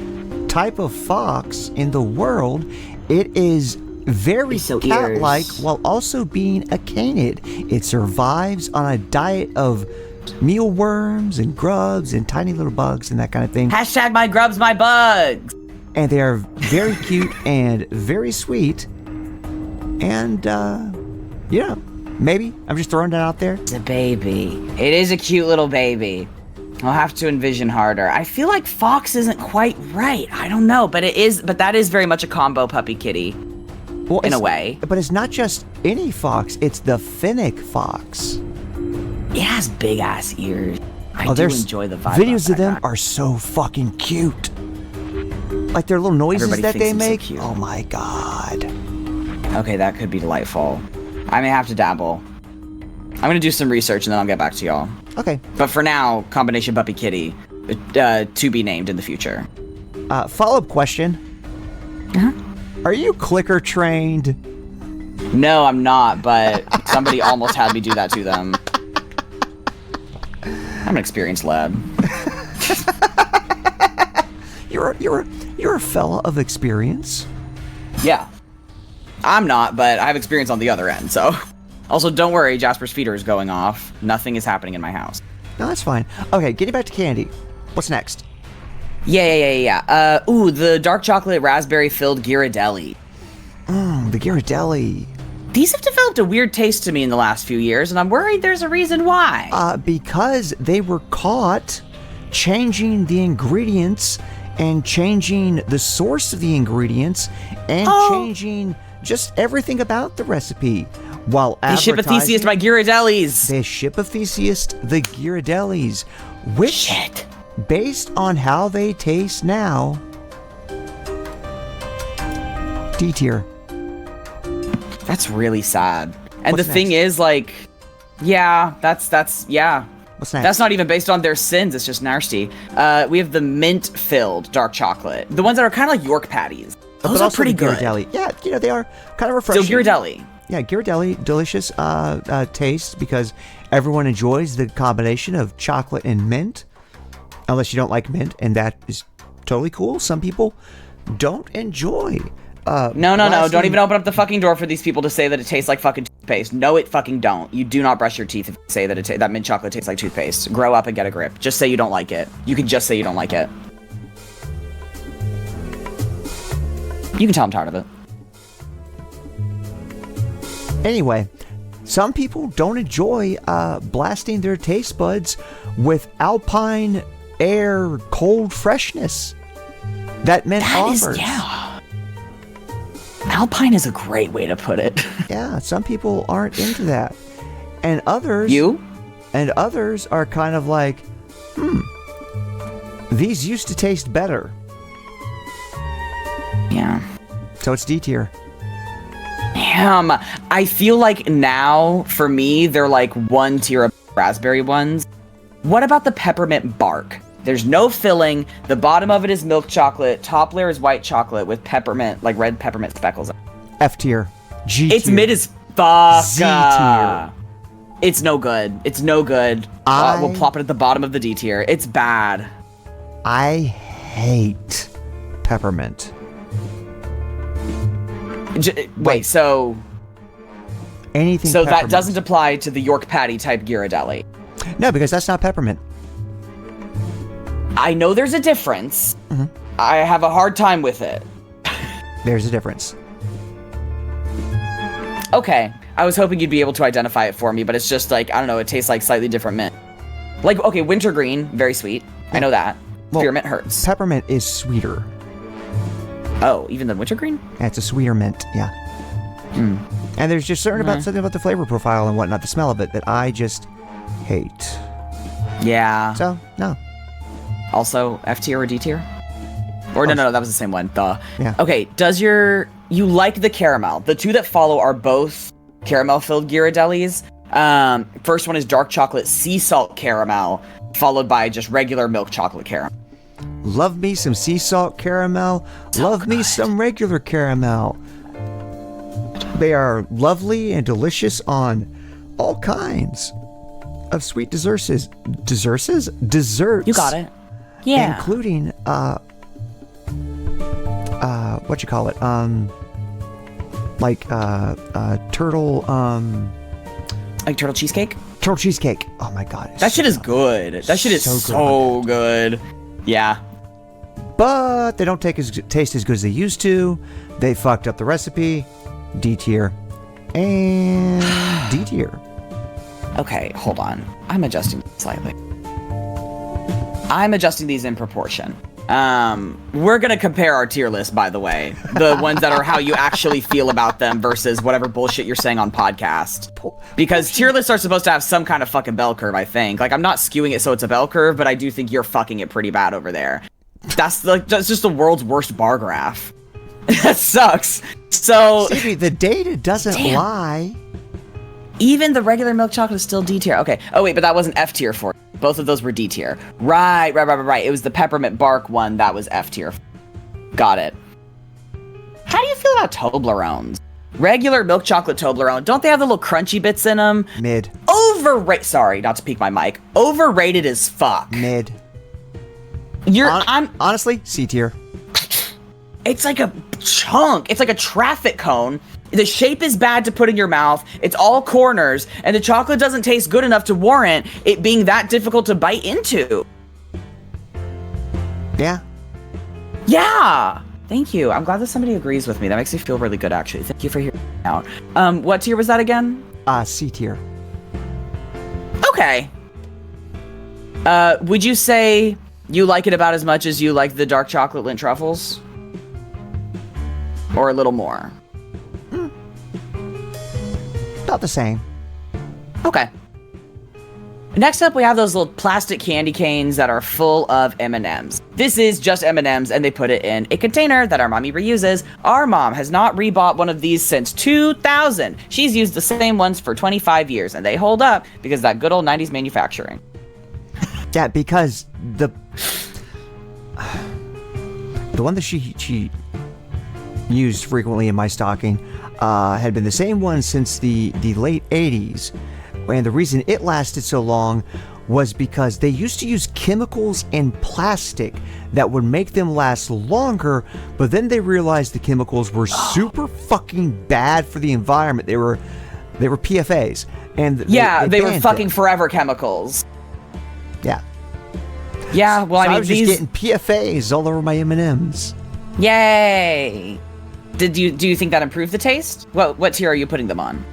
type of fox in the world. It is very cat-like while also being a canid. It survives on a diet of mealworms and grubs and tiny little bugs and that kind of thing. Hashtag my grubs, my bugs. And they are very cute and very sweet. And, yeah, maybe. I'm just throwing that out there. It's a baby. It is a cute little baby. I'll have to envision harder. I feel like fox isn't quite right. I don't know, but that is very much a combo puppy kitty. Well, in a way. But it's not just any fox, it's the fennec fox. It has big ass ears. I do enjoy the vibe. Videos of them are so fucking cute. Like their little noises that they make. So oh my god. Okay, that could be delightful. I may have to dabble. I'm gonna do some research and then I'll get back to y'all. Okay. But for now, combination puppy kitty, to be named in the future. Follow-up question. Uh-huh. Are you clicker trained? No, I'm not, but somebody almost had me do that to them. I'm an experienced lad. You're a fella of experience. Yeah. I'm not, but I have experience on the other end, so... Also, don't worry, Jasper's feeder is going off. Nothing is happening in my house. No, that's fine. Okay, getting back to candy. What's next? Yeah. Ooh, the dark chocolate raspberry-filled Ghirardelli. The Ghirardelli. These have developed a weird taste to me in the last few years, and I'm worried there's a reason why. Because they were caught changing the ingredients and changing the source of the ingredients and changing just everything about the recipe. While they ship a Theseus by Ghirardelli's. They ship a Theseus the Ghirardelli's, which, based on how they taste now, D tier. That's really sad. And What's the thing is, like, yeah, that's yeah. What's next? That's not even based on their sins. It's just nasty. We have the mint-filled dark chocolate. The ones that are kind of like York patties. Those are pretty good. Ghirardelli. Yeah, you know, they are kind of refreshing. So Ghirardelli. Yeah, Ghirardelli, delicious taste because everyone enjoys the combination of chocolate and mint. Unless you don't like mint, and that is totally cool. Some people don't enjoy. No. Don't even open up the fucking door for these people to say that it tastes like fucking toothpaste. No, it fucking don't. You do not brush your teeth if you say that that mint chocolate tastes like toothpaste. Grow up and get a grip. Just say you don't like it. You can just say you don't like it. You can tell I'm tired of it. Anyway, some people don't enjoy blasting their taste buds with Alpine Air cold freshness that mint offers. Alpine is a great way to put it. Yeah, some people aren't into that. And others... You? And others are kind of like, these used to taste better. Yeah. So it's D tier. Damn. I feel like now, for me, they're like one tier above raspberry ones. What about the peppermint bark? There's no filling. The bottom of it is milk chocolate. Top layer is white chocolate with peppermint, like red peppermint speckles. F tier. G tier. It's mid as fuck. Z tier. It's no good. It's no good. We'll plop it at the bottom of the D tier. It's bad. I hate peppermint. Wait, so... Anything So peppermint. that doesn't apply to the York Patty type Ghirardelli. No, because that's not peppermint. I know there's a difference. Mm-hmm. I have a hard time with it. There's a difference. Okay, I was hoping you'd be able to identify it for me, but it's just like, I don't know, it tastes like slightly different mint. Like, okay, wintergreen, very sweet. I know that. Well, Spearmint hurts. Peppermint is sweeter. Oh, even than wintergreen? Yeah, it's a sweeter mint, yeah. And there's just something about the flavor profile and whatnot, the smell of it, that I just hate. Yeah. So, no. Also, F tier or D tier? Or no, that was the same one. Duh. Yeah. Okay, you like the caramel? The two that follow are both caramel-filled Ghirardellis. First one is dark chocolate sea salt caramel, followed by just regular milk chocolate caramel. Love me some sea salt caramel. Love me some regular caramel. They are lovely and delicious on all kinds of sweet desserts. Desserts? You got it. Yeah. Including, what you call it? Turtle, Like turtle cheesecake? turtle cheesecake. Oh my god. That shit is good. That shit is so good. Yeah. But they don't taste as good as they used to. They fucked up the recipe. D tier. And D tier. Okay, hold on. I'm adjusting slightly. I'm adjusting these in proportion. We're gonna compare our tier list, by the way. The ones that are how you actually feel about them versus whatever bullshit you're saying on podcast. Because tier lists are supposed to have some kind of fucking bell curve, I think. Like, I'm not skewing it so it's a bell curve, but I do think you're fucking it pretty bad over there. That's just the world's worst bar graph. That sucks. So... See, the data doesn't lie. Even the regular milk chocolate is still D tier. Okay. Oh, wait, but that wasn't F tier for you. Both of those were D tier. Right. It was the peppermint bark one that was F tier. Got it. How do you feel about Toblerones? Regular milk chocolate Toblerone. Don't they have the little crunchy bits in them? Mid. Overrated. Sorry, not to peek my mic. Overrated as fuck. Mid. Honestly, C tier. It's like a chunk. It's like a traffic cone. The shape is bad to put in your mouth. It's all corners, and the chocolate doesn't taste good enough to warrant it being that difficult to bite into. Yeah. Yeah. Thank you. I'm glad that somebody agrees with me. That makes me feel really good, actually. Thank you for hearing me out. What tier was that again? C tier. Okay. Would you say you like it about as much as you like the dark chocolate Lindt truffles? Or a little more? About the same. Okay. Next up, we have those little plastic candy canes that are full of M&Ms. This is just M&Ms, and they put it in a container that our mommy reuses. Our mom has not rebought one of these since 2000. She's used the same ones for 25 years, and they hold up because of that good old 90s manufacturing. Yeah, because the one that she used frequently in my stocking had been the same one since the late 80s. And the reason it lasted so long was because they used to use chemicals in plastic that would make them last longer, but then they realized the chemicals were super fucking bad for the environment. They were PFAs. And they were banned fucking them. forever chemicals. Yeah. Yeah, well, So I mean, was just getting PFAs all over my M&Ms. Yay! Do you think that improved the taste? What tier are you putting them on?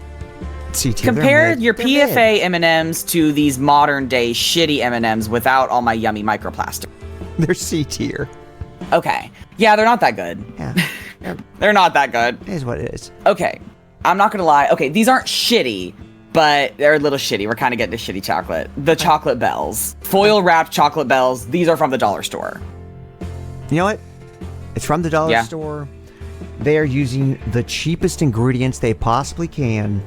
C tier. Compare your PFA M&Ms to these modern day shitty M&Ms without all my yummy microplastic. They're C tier. Okay. Yeah, they're not that good. Yeah. They're not that good. It is what it is. Okay. I'm not gonna lie. Okay, these aren't shitty, but they're a little shitty. We're kind of getting to shitty chocolate. The chocolate bells. Foil wrapped chocolate bells. These are from the dollar store. You know what? It's from the dollar store. They are using the cheapest ingredients they possibly can.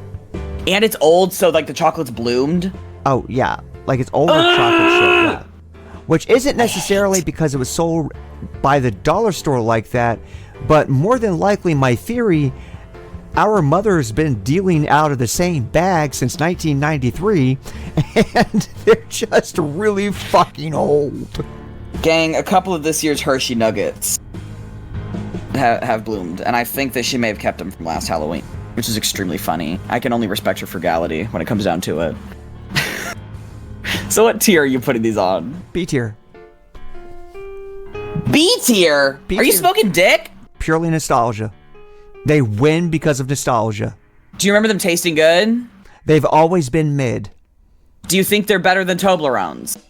And it's old, so like the chocolate's bloomed. Oh, yeah. Like it's older chocolate shit, yeah. Which isn't necessarily because it was sold by the dollar store like that, but more than likely, my theory, our mother's been dealing out of the same bag since 1993, and they're just really fucking old. Gang, a couple of this year's Hershey Nuggets have bloomed, and I think that she may have kept them from last Halloween, which is extremely funny. I can only respect her frugality when it comes down to it. So what tier are you putting these on? B tier. B tier? Are you smoking dick? Purely nostalgia. They win because of nostalgia. Do you remember them tasting good? They've always been mid. Do you think they're better than Toblerones?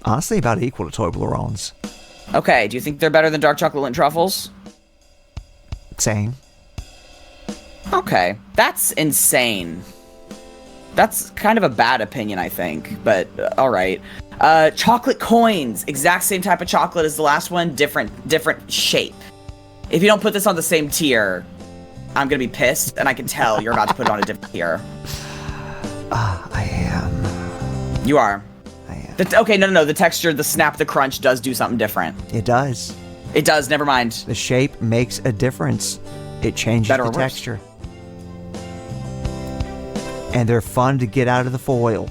Honestly, about equal to Toblerones. Okay, do you think they're better than dark chocolate lint truffles? Same. Okay, that's insane. That's kind of a bad opinion, I think, but all right. Chocolate coins, exact same type of chocolate as the last one, different shape. If you don't put this on the same tier, I'm gonna be pissed, and I can tell you're about to put it on a different tier. I am. You are. I am. Okay, no. The texture, the snap, the crunch does do something different. It does. It does, never mind. The shape makes a difference. It changes Better the or worse? texture. And they're fun to get out of the foil.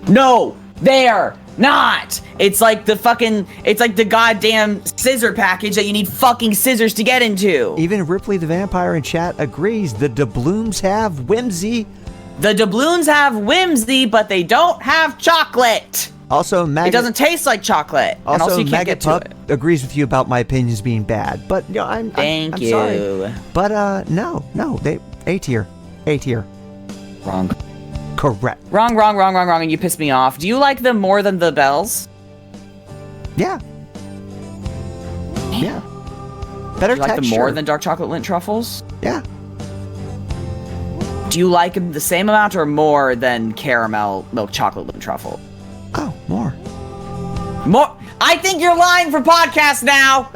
No, they're not. It's like the goddamn scissor package that you need fucking scissors to get into. Even Ripley the Vampire in chat agrees the doubloons have whimsy. The doubloons have whimsy, but they don't have chocolate. Also, It doesn't taste like chocolate. And also you can't get to Pup it. agrees with you about my opinions being bad. But you know, I'm Thank you. sorry. But no, they A tier. Wrong. Correct. Wrong, and you pissed me off. Do you like them more than the bells? Yeah. Yeah. Better Do you like texture. them more than dark chocolate lint truffles? Yeah. Do you like them the same amount or more than caramel milk chocolate lint truffle? Oh, more. More? I think you're lying for podcast now.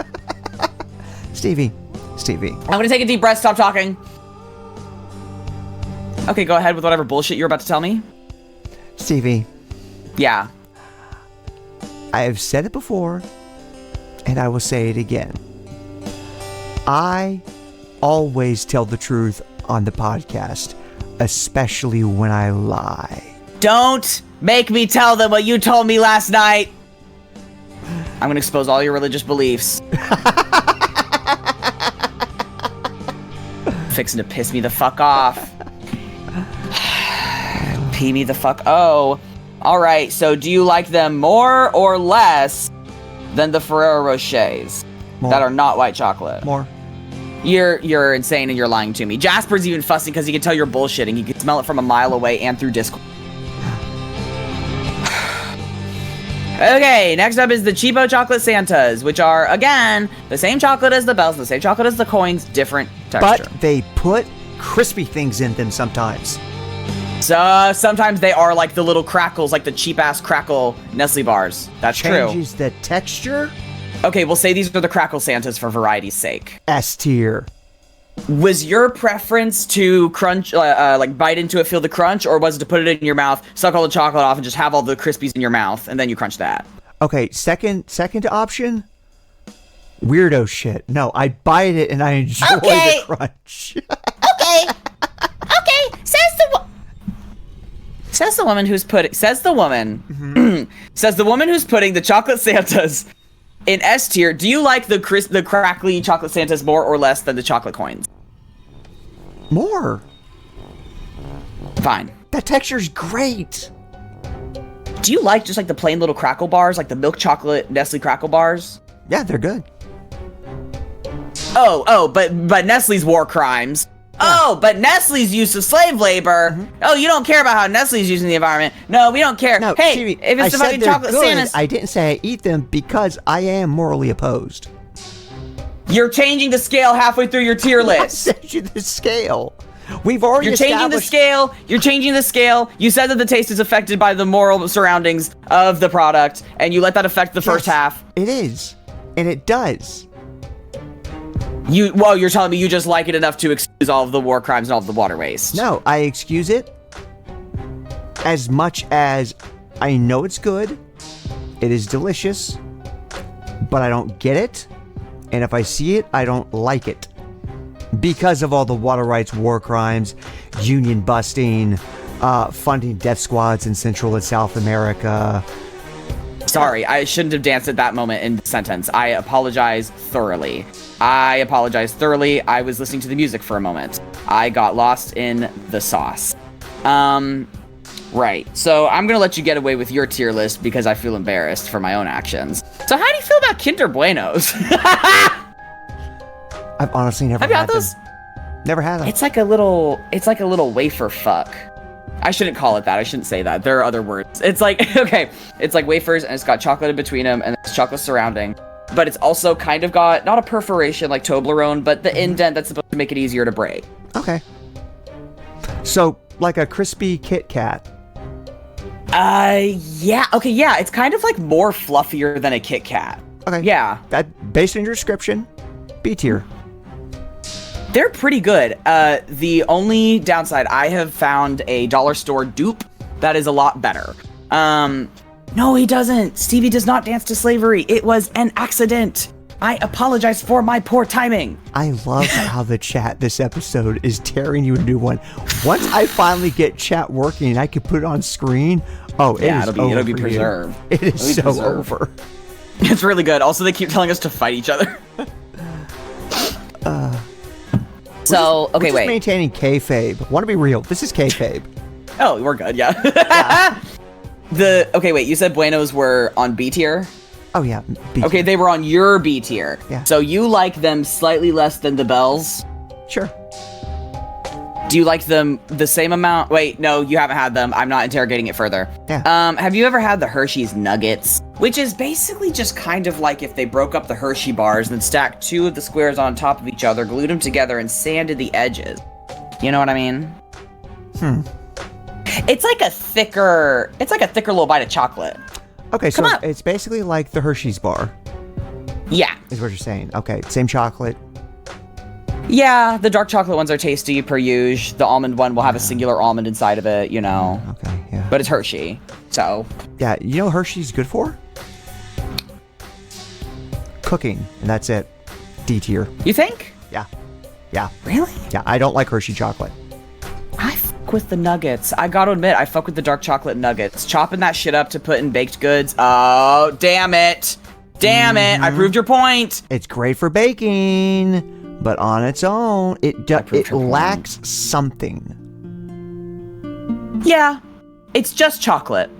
Stevie. I'm gonna take a deep breath, stop talking. Okay, go ahead with whatever bullshit you're about to tell me. Stevie. Yeah. I have said it before, and I will say it again. I always tell the truth on the podcast, especially when I lie. Don't make me tell them what you told me last night. I'm gonna expose all your religious beliefs. Fixing to piss me the fuck off. Pee me the fuck. Oh. Alright, so do you like them more or less than the Ferrero Rochers More. that are not white chocolate? More. You're insane and you're lying to me. Jasper's even fussing because he can tell you're bullshitting. He can smell it from a mile away and through Discord. Okay, next up is the cheapo chocolate Santas, which are, again, the same chocolate as the bells, the same chocolate as the coins, different texture. But they put crispy things in them sometimes. So sometimes they are like the little crackles, like the cheap-ass crackle Nestle bars. That's true. Changes the texture. Okay, we'll say these are the crackle Santas for variety's sake. S tier. Was your preference to crunch, like bite into it, feel the crunch, or was it to put it in your mouth, suck all the chocolate off, and just have all the crispies in your mouth, and then you crunch that? Okay, second option. Weirdo shit. No, I bite it and I enjoy the crunch. Okay. Says the woman who's putting the chocolate Santas in S tier. Do you like the crackly chocolate Santas more or less than the chocolate coins? More. Fine. That texture's great. Do you like just like the plain little crackle bars, like the milk chocolate Nestle crackle bars? Yeah, they're good. But Nestle's war crimes. Oh, but Nestle's use of slave labor. Mm-hmm. Oh, you don't care about how Nestle's using the environment. No, we don't care. No, hey, Stevie, if it's the fucking chocolate Santas, I didn't say I eat them because I am morally opposed. You're changing the scale halfway through your tier I list. sent you the scale. We've already You're changing the scale. You're changing the scale. You said that the taste is affected by the moral surroundings of the product, and you let that affect the first half. It is, and it does. You're telling me you just like it enough to excuse all of the war crimes and all of the water waste. No, I excuse it as much as I know it's good, it is delicious, but I don't get it. And if I see it, I don't like it. Because of all the water rights, war crimes, union busting, funding death squads in Central and South America. Sorry, I shouldn't have danced at that moment in the sentence. I apologize thoroughly. I was listening to the music for a moment. I got lost in the sauce. Right. So I'm going to let you get away with your tier list because I feel embarrassed for my own actions. So how do you feel about Kinder Buenos? I've honestly never Have you had had those? them. Never had them. It's like a little wafer fuck. I shouldn't call it that. I shouldn't say that. There are other words. It's like, okay, it's like wafers and it's got chocolate in between them and it's chocolate surrounding. But it's also kind of got, not a perforation like Toblerone, but the indent that's supposed to make it easier to break. Okay. So, like a crispy Kit Kat. Yeah. Okay, yeah. It's kind of like more fluffier than a Kit Kat. Okay. Yeah. That, based on your description, B tier. They're pretty good. The only downside, I have found a dollar store dupe that is a lot better. No, he doesn't. Stevie does not dance to slavery. It was an accident. I apologize for my poor timing. I love how the chat this episode is tearing you a new one. Once I finally get chat working and I can put it on screen, it'll be preserved. It is so over. It's really good. Also, they keep telling us to fight each other. We're just maintaining kayfabe. Want to be real? This is kayfabe. Oh, we're good. Yeah. You said Buenos were on B tier? Oh yeah. B okay, tier. they were on your B tier. Yeah. So you like them slightly less than the Bells? Sure. Do you like them the same amount? Wait, no, you haven't had them. I'm not interrogating it further. Yeah. Have you ever had the Hershey's Nuggets? Which is basically just kind of like if they broke up the Hershey bars and then stacked two of the squares on top of each other, glued them together, and sanded the edges. You know what I mean? It's like a thicker little bite of chocolate. Okay, so it's basically like the Hershey's bar. Yeah. Is what you're saying. Okay, same chocolate. Yeah, the dark chocolate ones are tasty per usual. The almond one will have a singular almond inside of it, you know. Okay, yeah. But it's Hershey, so. Yeah, you know what Hershey's good for? Cooking, and that's it. D tier. You think? Yeah. Yeah. Really? Yeah, I don't like Hershey chocolate. I fuck with the nuggets. I gotta admit, I fuck with the dark chocolate nuggets. Chopping that shit up to put in baked goods. Oh, damn it. Damn it. I proved your point. It's great for baking, but on its own, it lacks something. Yeah. It's just chocolate.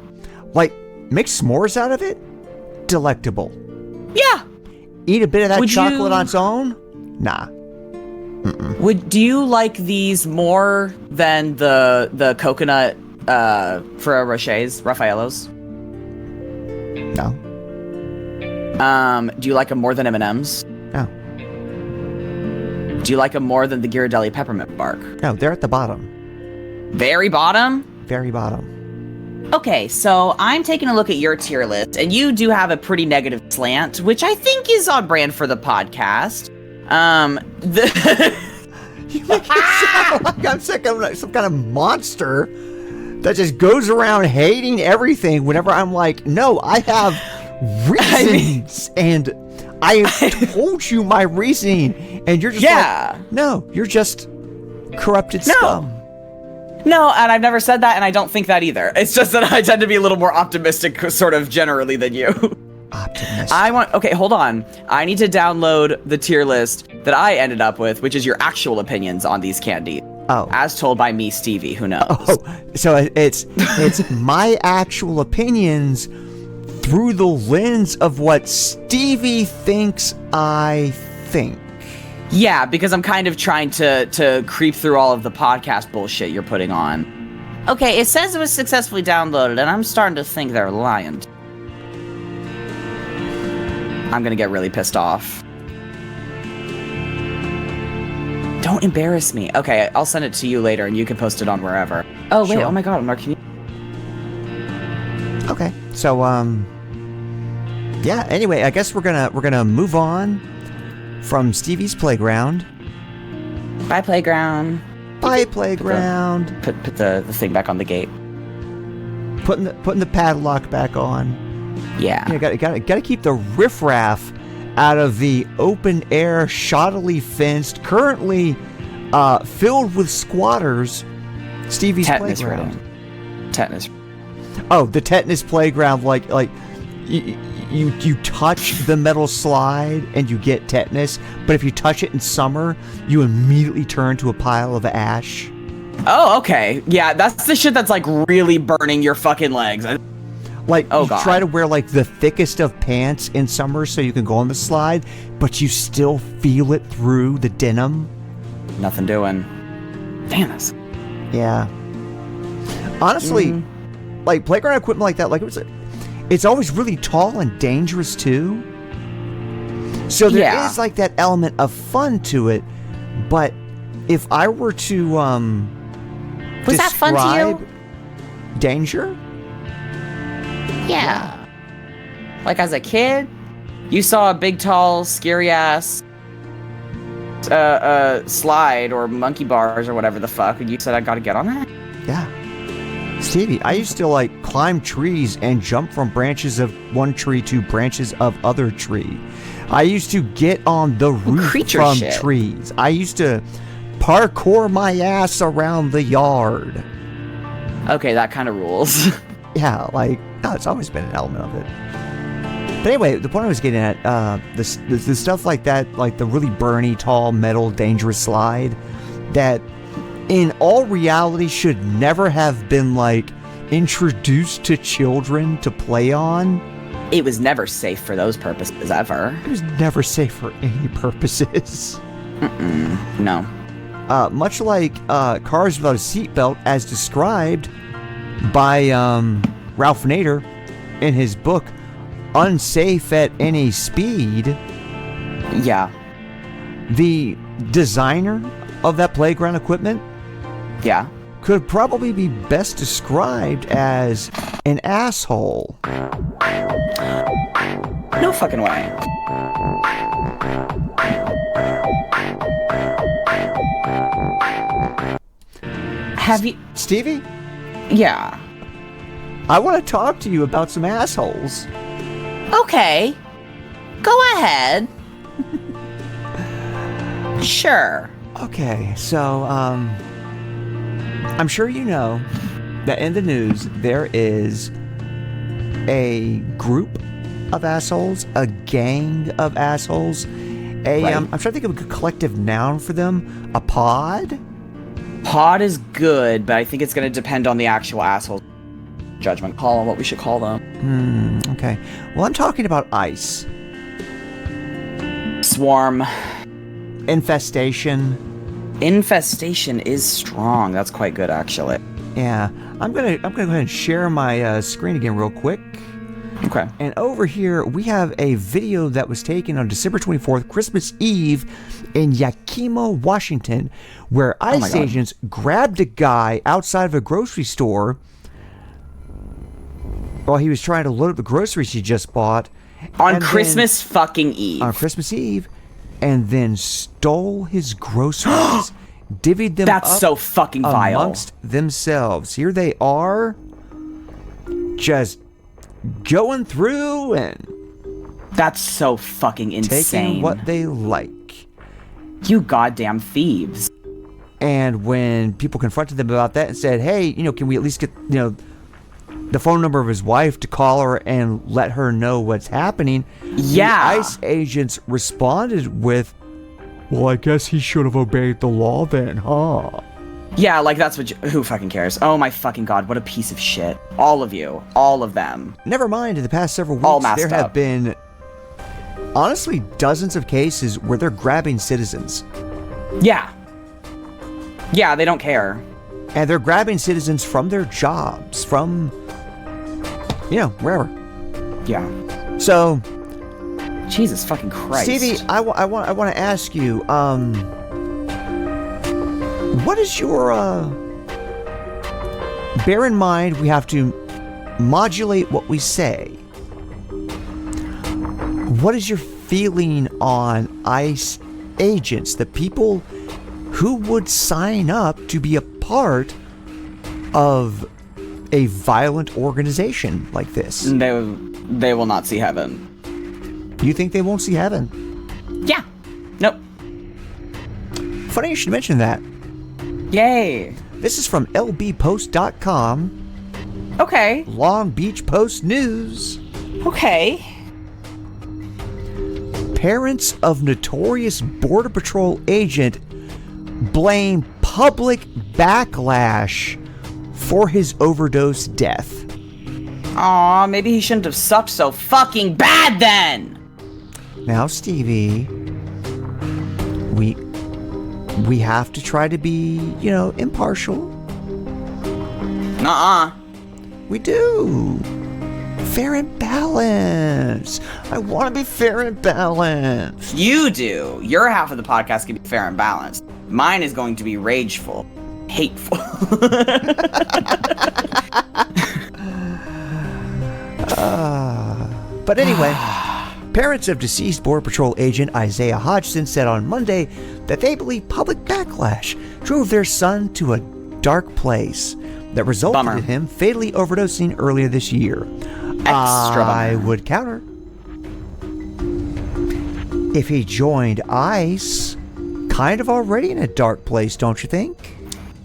Like, make s'mores out of it? Delectable. Yeah. Eat a bit of that chocolate on its own? Nah. Do you like these more than the coconut Ferrero Rochers, Raffaellos? No. Do you like them more than M&M's? No. Do you like them more than the Ghirardelli peppermint bark? No, they're at the bottom. Very bottom? Very bottom. Okay, so I'm taking a look at your tier list, and you do have a pretty negative slant, which I think is on brand for the podcast. You make it sound like I'm some kind of monster that just goes around hating everything whenever I'm like, no, I have reasons, and I have told you my reasoning, and you're just like, no, you're just corrupted scum. No, and I've never said that, and I don't think that either. It's just that I tend to be a little more optimistic, sort of generally, than you. Optimistic. Okay, hold on. I need to download the tier list that I ended up with, which is your actual opinions on these candies. Oh. As told by me, Stevie, who knows? Oh, so it's my actual opinions through the lens of what Stevie thinks I think. Yeah, because I'm kind of trying to creep through all of the podcast bullshit you're putting on. Okay, it says it was successfully downloaded, and I'm starting to think they're lying. I'm gonna get really pissed off. Don't embarrass me. Okay, I'll send it to you later, and you can post it on wherever. Oh, wait, oh my god, I'm not kidding. Okay, so, yeah, anyway, I guess we're gonna move on from Stevie's playground. Bye, playground. Bye, playground. Put the thing back on the gate. putting the padlock back on. Yeah. You know, gotta keep the riffraff out of the open air, shoddily fenced, currently filled with squatters. Stevie's Tetanus playground. ridden. Tetanus. Oh, the tetanus playground, like you touch the metal slide and you get tetanus, but if you touch it in summer, you immediately turn to a pile of ash. Oh, okay. Yeah, that's the shit that's like really burning your fucking legs. Like, oh, you God. try to wear like the thickest of pants in summer so you can go on the slide, but you still feel it through the denim. Nothing doing. Damn this. Yeah. Honestly, like playground equipment like that, like it's always really tall and dangerous too. So there is like that element of fun to it, but if I were to was that fun to you? Danger? Yeah. Like as a kid, you saw a big, tall, scary ass slide or monkey bars or whatever the fuck, and you said I gotta get on that? Yeah. Stevie, I used to like climb trees and jump from branches of one tree to branches of other tree. I used to get on the roof from trees. I used to parkour my ass around the yard. Okay, that kind of rules. Yeah, like, no, it's always been an element of it. But anyway, the point I was getting at, the stuff like that, like the really burny, tall, metal, dangerous slide, that in all reality should never have been, like, introduced to children to play on. It was never safe for those purposes, ever. It was never safe for any purposes. No. Much like Cars Without a Seatbelt, as described by Ralph Nader in his book, Unsafe at Any Speed. Yeah. The designer of that playground equipment could probably be best described as an asshole. No fucking way. Have you... Stevie? Yeah. I want to talk to you about some assholes. Okay. Go ahead. Sure. Okay, so, I'm sure you know that in the news there is a group of assholes, a gang of assholes, I'm trying to think of a collective noun for them, a pod? Pod is good, but I think it's going to depend on the actual asshole judgment call on what we should call them. Okay. Well, I'm talking about ICE. Swarm. Infestation. Infestation is strong. That's quite good, actually. Yeah. I'm gonna go ahead and share my screen again real quick. Okay. And over here, we have a video that was taken on December 24th, Christmas Eve, in Yakima, Washington, where ICE agents grabbed a guy outside of a grocery store while he was trying to load up the groceries he just bought. On Christmas fucking Eve. On Christmas Eve. And then stole his groceries, divvied them up. That's so fucking vile. Amongst themselves. Here they are, just going through and that's so fucking insane. taking what they like. You goddamn thieves. And when people confronted them about that and said, hey, can we at least get, the phone number of his wife to call her and let her know what's happening? Yeah. The ICE agents responded with, well, I guess he should have obeyed the law then, huh? Yeah, like that's what who fucking cares? Oh my fucking god, what a piece of shit. All of you. All of them. Never mind, in the past several weeks, All masked there have up. been, honestly, dozens of cases where they're grabbing citizens. Yeah. Yeah, they don't care. And they're grabbing citizens from their jobs, from, wherever. Yeah. So, Jesus fucking Christ. Stevie, I want to ask you, what is your, bear in mind we have to modulate what we say. What is your feeling on ICE agents, the people who would sign up to be a part of a violent organization like this. They will not see heaven. You think they won't see heaven? Yeah. Nope. Funny you should mention that. Yay. This is from lbpost.com. Okay. Long Beach Post News. Okay. Parents of notorious Border Patrol agent blame public backlash for his overdose death. Aw, maybe he shouldn't have sucked so fucking bad then! Now, Stevie, we have to try to be, impartial. Nuh-uh. We do. Fair and balanced. I want to be fair and balanced. You do. Your half of the podcast can be fair and balanced. Mine is going to be rageful. Hateful. But anyway, parents of deceased Border Patrol agent Isaiah Hodgson said on Monday that they believe public backlash drove their son to a dark place that resulted in him fatally overdosing earlier this year. I would counter. If he joined ICE, kind of already in a dark place, don't you think?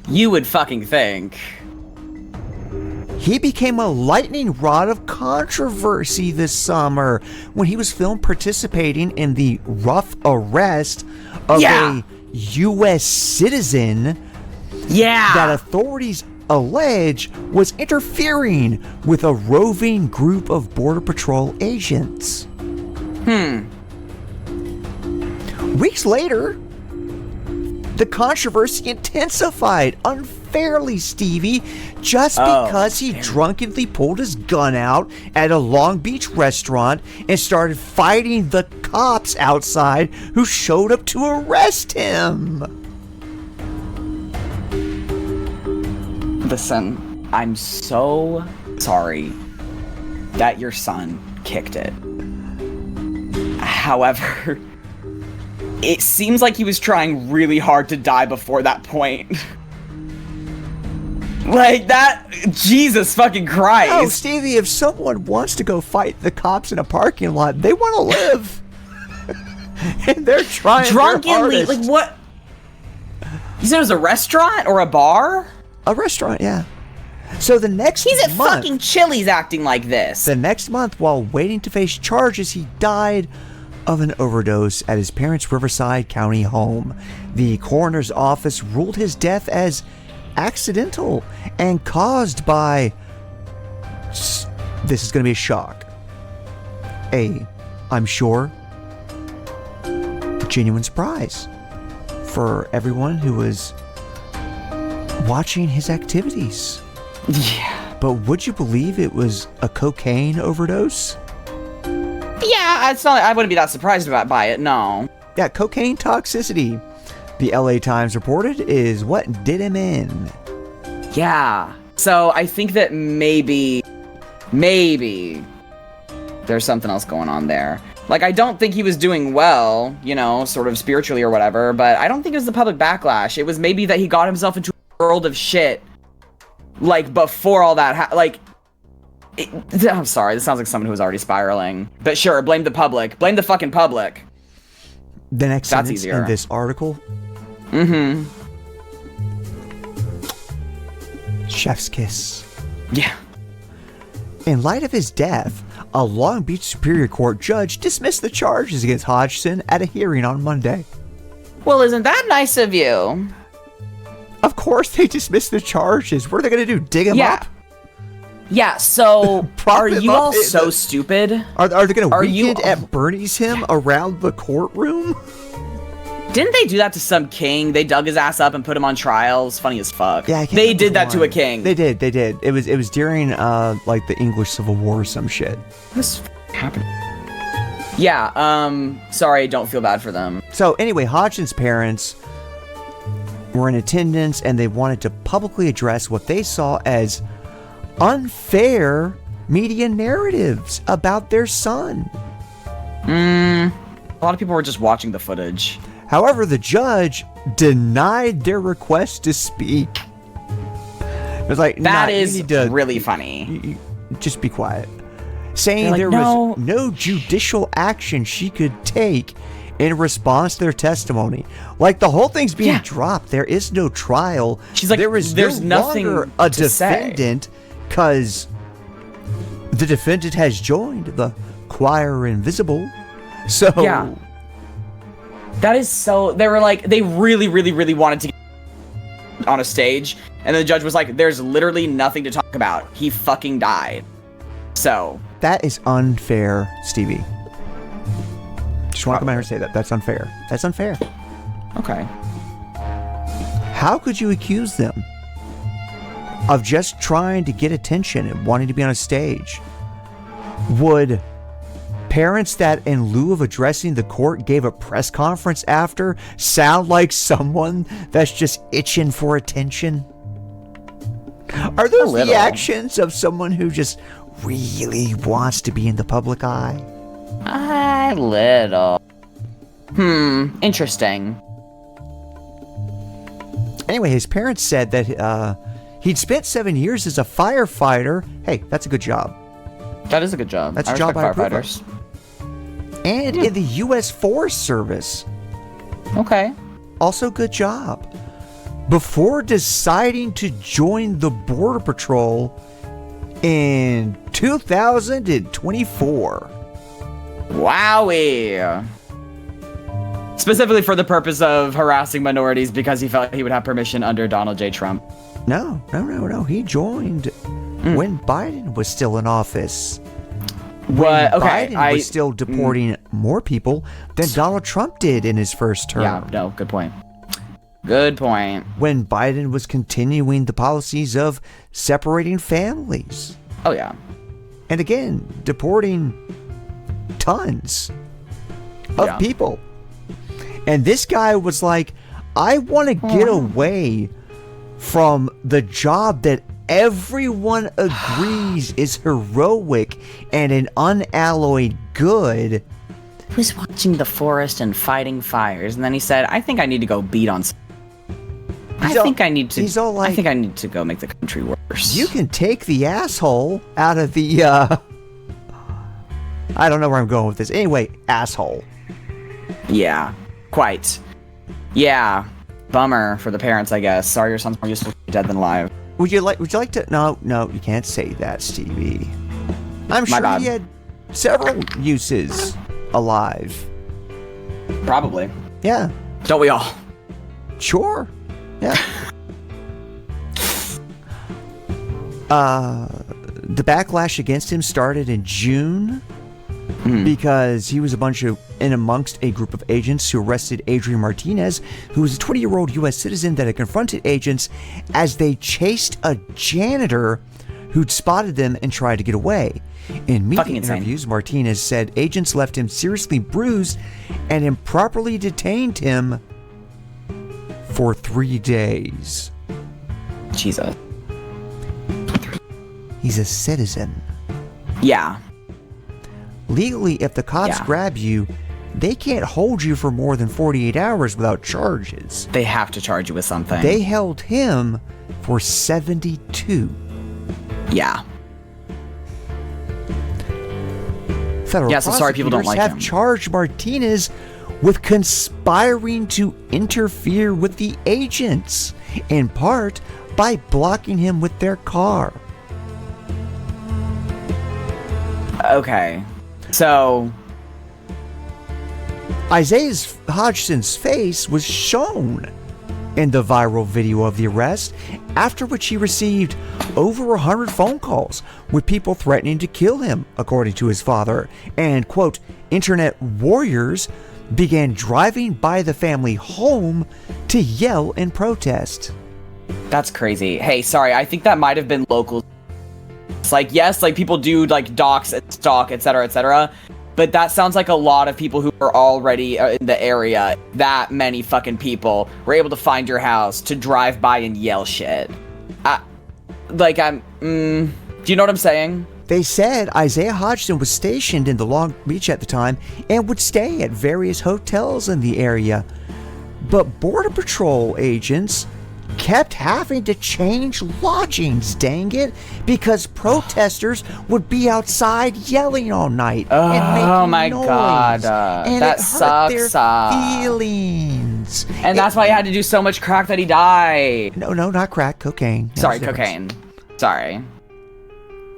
You would fucking think. He became a lightning rod of controversy this summer when he was filmed participating in the rough arrest of a U.S. citizen that authorities allege was interfering with a roving group of Border Patrol agents. Weeks later, the controversy intensified unfairly, Stevie, just because he drunkenly pulled his gun out at a Long Beach restaurant and started fighting the cops outside who showed up to arrest him. Listen, I'm so sorry that your son kicked it. However, it seems like he was trying really hard to die before that point. Like that, Jesus fucking Christ. Oh, Stevie, if someone wants to go fight the cops in a parking lot, they want to live. And they're trying drunkenly, their hardest. like what? You said it was a restaurant or a bar? A restaurant, yeah. So the next He's at month, fucking Chili's acting like this. The next month, while waiting to face charges, he died of an overdose at his parents' Riverside County home. The coroner's office ruled his death as accidental and caused by, this is going to be a shock, I'm sure, genuine surprise for everyone who was watching his activities. Yeah. But would you believe it was a cocaine overdose? Yeah, it's not. I wouldn't be that surprised by it. No. Yeah, cocaine toxicity, the LA Times reported, is what did him in. Yeah. So I think that maybe there's something else going on there. Like, I don't think he was doing well, sort of spiritually or whatever, but I don't think it was the public backlash. It was maybe that he got himself into a world of shit, like, before all that I'm sorry, this sounds like someone who was already spiraling. But sure, blame the public. Blame the fucking public. The next sentence in this article. Chef's kiss. Yeah. In light of his death, a Long Beach Superior Court judge dismissed the charges against Hodgson at a hearing on Monday. Well, isn't that nice of you? Of course they dismissed the charges. What are they going to do, dig him up? Yeah, so are you all so stupid? Are they going to weekend at Bernie's him around the courtroom? Didn't they do that to some king? They dug his ass up and put him on trial. It's funny as fuck. Yeah, they did that to a king. They did. It was during like the English Civil War or some shit. This happened. Yeah, sorry, don't feel bad for them. So anyway, Hodgson's parents were in attendance and they wanted to publicly address what they saw as unfair media narratives about their son. A lot of people were just watching the footage. However, the judge denied their request to speak. It's like, That you is need to- really funny. you just be quiet. Saying like, there "No." was no judicial action she could take in response to their testimony. Like, the whole thing's being Yeah. dropped. There is no trial. She's like, there's no nothing longer a to say. defendant because the defendant has joined the choir invisible. So Yeah. That is so. They were like, they really, really, really wanted to get on a stage, and the judge was like, "There's literally nothing to talk about. He fucking died." So that is unfair, Stevie. Just want to come out here and say that. That's unfair. That's unfair. okay, How could you accuse them of just trying to get attention and wanting to be on a stage? Would parents that, in lieu of addressing the court, gave a press conference after sound like someone that's just itching for attention? Are those little. the actions of someone who just really wants to be in the public eye? a little. Interesting. Anyway, his parents said that he'd spent 7 years as a firefighter. Hey, that's a good job. That is a good job. That's a I job I respect approve of. firefighters. And in the U.S. Forest Service. Okay. Also, good job. Before deciding to join the Border Patrol in 2024. Wowie. Specifically for the purpose of harassing minorities because he felt he would have permission under Donald J. Trump. No. He joined when Biden was still in office. What? Okay. Biden was still deporting more people than Donald Trump did in his first term. Yeah, no, good point. Good point. When Biden was continuing the policies of separating families. Oh, yeah. And again, deporting tons of Yeah. people. And this guy was like, I want to get away from the job that everyone agrees is heroic and an unalloyed good. He was watching the forest and fighting fires, and then he said, I think I need to go beat on I think I need to go make the country worse. You can take the asshole out of the, I don't know where I'm going with this. Anyway, asshole. Yeah. Quite. Yeah. Bummer for the parents, I guess. Sorry your son's more useful to be dead than alive. Would you like to? No, you can't say that, Stevie. I'm sure bad. he had several uses alive. Probably. Yeah, Don't we all? sure. Yeah. The backlash against him started in June because he was in amongst a group of agents who arrested Adrian Martinez, who was a 20-year-old U.S. citizen that had confronted agents as they chased a janitor who'd spotted them and tried to get away. In media Fucking insane. interviews, Martinez said agents left him seriously bruised and improperly detained him for 3 days. Jesus. He's a citizen. Yeah. Legally, if the cops Yeah. grab you, they can't hold you for more than 48 hours without charges. They have to charge you with something. They held him for 72. Yeah. Federal Yeah, so sorry people don't prosecutors like have him. charged Martinez with conspiring to interfere with the agents, in part by blocking him with their car. Okay. So, Isaiah Hodgson's face was shown in the viral video of the arrest, after which he received over 100 phone calls with people threatening to kill him, according to his father, and, quote, internet warriors began driving by the family home to yell and protest. that's crazy. Hey, sorry, I think that might have been local. It's like, yes, like people do like dox and stalk, etc., but that sounds like a lot of people who are already in the area. That many fucking people were able to find your house to drive by and yell shit. Do you know what I'm saying? They said Isaiah Hodgson was stationed in the Long Beach at the time and would stay at various hotels in the area. But Border Patrol agents kept having to change lodgings, dang it, because protesters would be outside yelling all night and making Oh my noise, god, and that it hurt their sucks. feelings. And that's why he had to do so much crack that he died. No, not crack, cocaine. Sorry, There's a difference. cocaine. Sorry.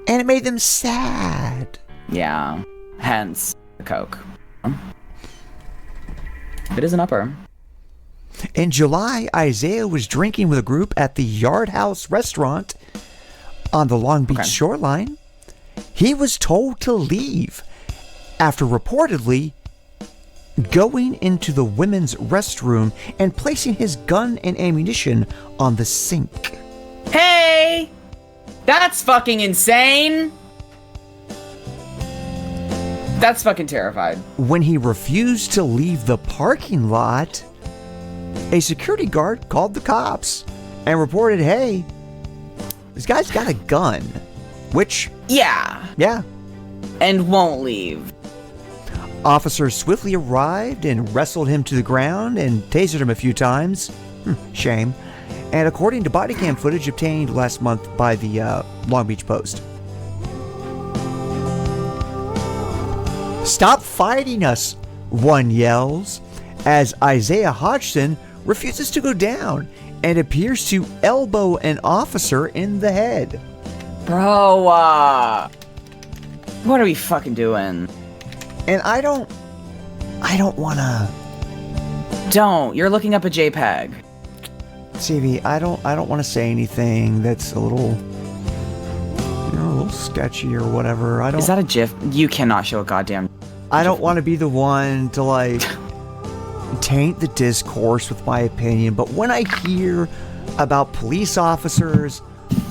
And it made them sad. Yeah. Hence, the coke. It is an upper. In July, Isaiah was drinking with a group at the Yard House restaurant on the Long Beach shoreline. He was told to leave after reportedly going into the women's restroom and placing his gun and ammunition on the sink. Hey! That's fucking insane! That's fucking terrified. When he refused to leave the parking lot, a security guard called the cops and reported, hey, this guy's got a gun. Which, Yeah. And won't leave. Officers swiftly arrived and wrestled him to the ground and tasered him a few times. Shame. And according to body cam footage obtained last month by the Long Beach Post. Stop fighting us, one yells, as Isaiah Hodgson refuses to go down and appears to elbow an officer in the head. Bro, what are we fucking doing? And I don't wanna... Don't. You're looking up a JPEG. CV, I don't want to say anything that's a little, a little sketchy or whatever. I don't. Is that a GIF? You cannot show a goddamn... I don't want to be the one to like taint the discourse with my opinion, but when I hear about police officers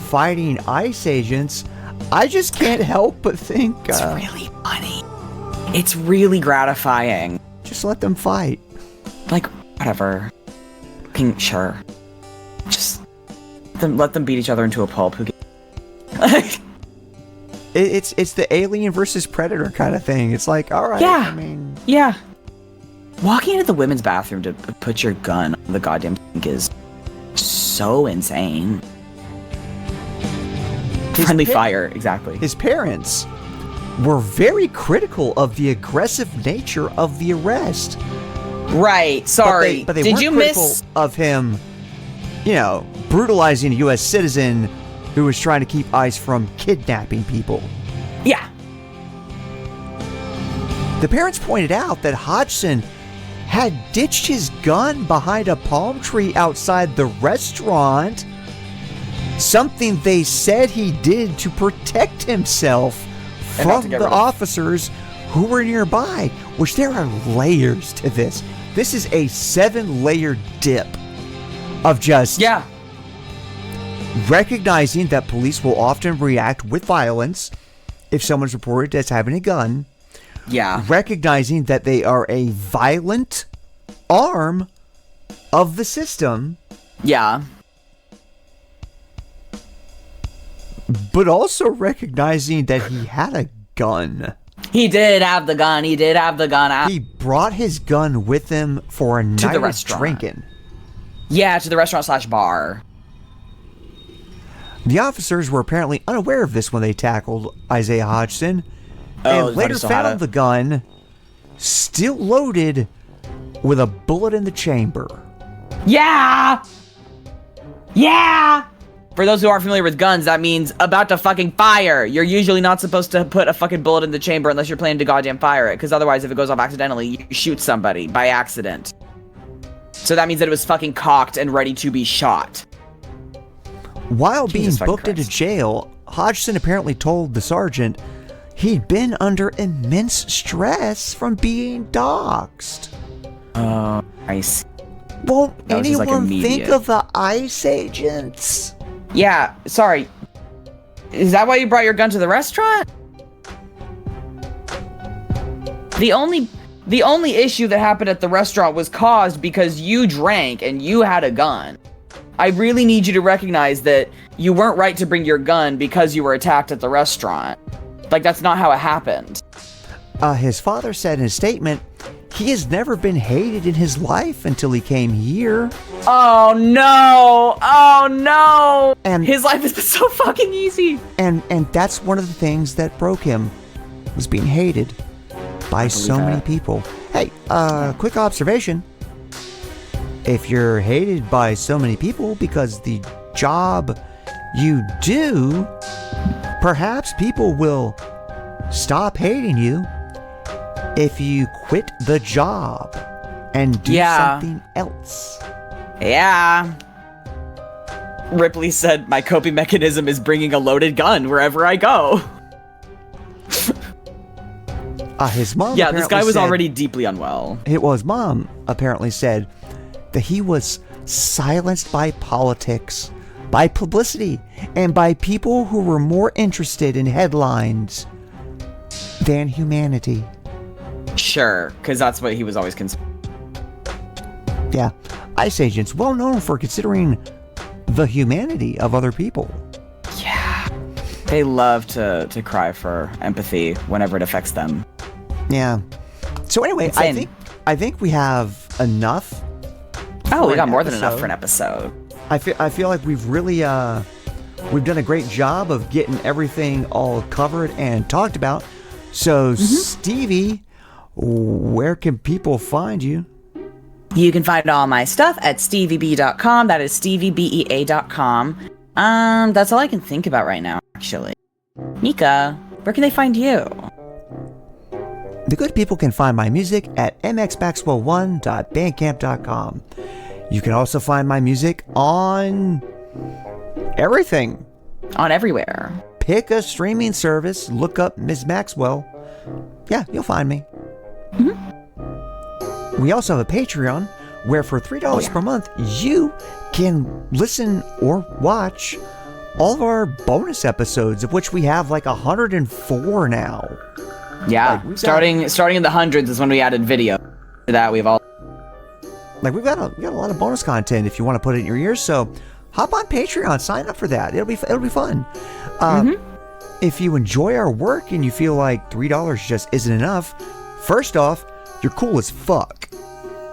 fighting ICE agents, I just can't help but think It's really funny. It's really gratifying. just let them fight. Like, whatever. Sure. Just let them beat each other into a pulp. Who gives... It's the Alien versus Predator kind of thing. It's like, all right. Yeah. I mean, Yeah. Walking into the women's bathroom to put your gun on the goddamn sink is so insane. Friendly fire, exactly. his parents were very critical of the aggressive nature of the arrest. Right. Sorry. But they Did weren't you critical miss? of him, brutalizing a U.S. citizen who was trying to keep ICE from kidnapping people. Yeah. The parents pointed out that Hodgson had ditched his gun behind a palm tree outside the restaurant, something they said he did to protect himself And not from to get the rid of- officers who were nearby, which there are layers to this. This is a 7-layer dip of just Yeah. recognizing that police will often react with violence if someone's reported as having a gun, Yeah. recognizing that they are a violent arm of the system, Yeah. but also recognizing that he had a gun. He did have the gun. He did have the gun out. He brought his gun with him for a night the of restaurant. drinking. Yeah, to the restaurant/bar. The officers were apparently unaware of this when they tackled Isaiah Hodgson, and but later he still had found it. the gun still loaded with a bullet in the chamber. Yeah. Yeah. For those who aren't familiar with guns, that means about to fucking fire. You're usually not supposed to put a fucking bullet in the chamber unless you're planning to goddamn fire it, because otherwise if it goes off accidentally, you shoot somebody by accident. So that means that it was fucking cocked and ready to be shot. While being Jesus fucking booked into Christ. jail, Hodgson apparently told the sergeant he'd been under immense stress from being doxxed. Oh, nice. Won't That was just, like, anyone think immediate. of the ICE agents? Yeah, sorry. Is that why you brought your gun to the restaurant? The only issue that happened at the restaurant was caused because you drank and you had a gun. I really need you to recognize that you weren't right to bring your gun because you were attacked at the restaurant. Like, that's not how it happened. His father said in a statement he has never been hated in his life until he came here. Oh no! Oh no! And his life has been so fucking easy. And that's one of the things that broke him, was being hated by so many people. Hey, quick observation. If you're hated by so many people because the job you do, perhaps people will stop hating you if you quit the job and do something else. Yeah. Ripley said, my coping mechanism is bringing a loaded gun wherever I go. His mom. Yeah, this guy was already deeply unwell. His mom apparently said that he was silenced by politics, by publicity, and by people who were more interested in headlines than humanity. Sure, because that's what he was always concerned. Yeah, ICE agents, well known for considering the humanity of other people. Yeah, they love to cry for empathy whenever it affects them. Yeah. So anyway, I think we have enough. Oh, we got more than enough for an episode. I feel like we've really we've done a great job of getting everything all covered and talked about. So Stevie, where can people find you? You can find all my stuff at stevieb.com. That is steviebea.com. That's all I can think about right now, actually. Mika, where can they find you? The good people can find my music at mxmaxwell1.bandcamp.com. You can also find my music on everything. On everywhere. Pick a streaming service, look up Ms. Maxwell. Yeah, you'll find me. We also have a Patreon where for $3 per month, you can listen or watch all of our bonus episodes, of which we have like 104 now. Yeah, like starting in the hundreds is when we added video. For that, we've got a lot of bonus content if you want to put it in your ears. So hop on Patreon, sign up for that. It'll be fun. If you enjoy our work and you feel like $3 just isn't enough, first off, you're cool as fuck.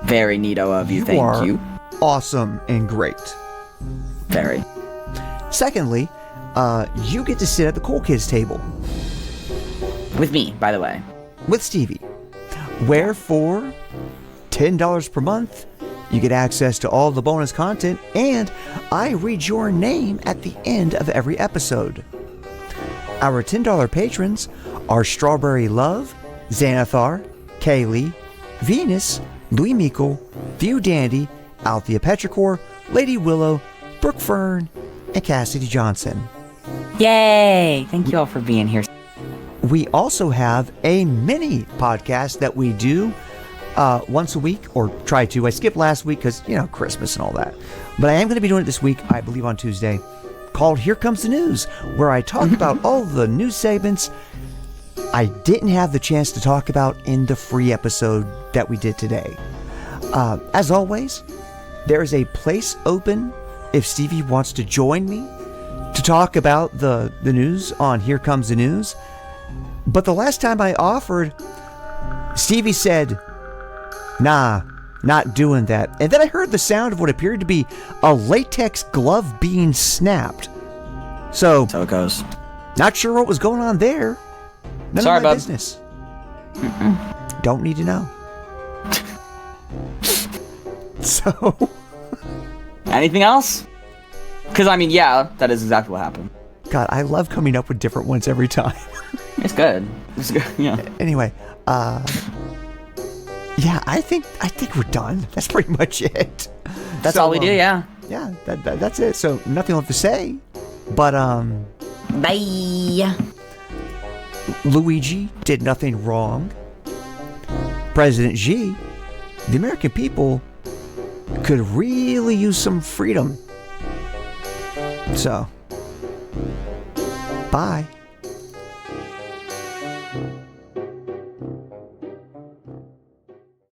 Very neato of you. Thank you. Awesome and great. Very. Secondly, you get to sit at the cool kids table. With me, by the way. With Stevie. Where for $10 per month, you get access to all the bonus content, and I read your name at the end of every episode. Our $10 patrons are Strawberry Love, Xanathar, Kaylee, Venus, Louis Meikle, Theo Dandy, Althea Petrichor, Lady Willow, Brooke Fern, and Cassidy Johnson. Yay! Thank you all for being here. We also have a mini podcast that we do once a week, or try to. I skipped last week because, Christmas and all that. But I am going to be doing it this week, I believe on Tuesday, called Here Comes the News, where I talk about all the news segments I didn't have the chance to talk about in the free episode that we did today. As always, there is a place open if Stevie wants to join me to talk about the news on Here Comes the News. But the last time I offered, Stevie said, nah, not doing that. And then I heard the sound of what appeared to be a latex glove being snapped. So it goes. Not sure what was going on there. None Sorry, of my bub. business. Don't need to know. So. Anything else? Because, that is exactly what happened. God, I love coming up with different ones every time. It's good. It's good, yeah. Anyway, yeah, I think we're done. That's pretty much it. That's all we do, yeah. Yeah, that's it. So nothing left to say, but Bye. Luigi did nothing wrong. President Xi, the American people could really use some freedom. So, bye.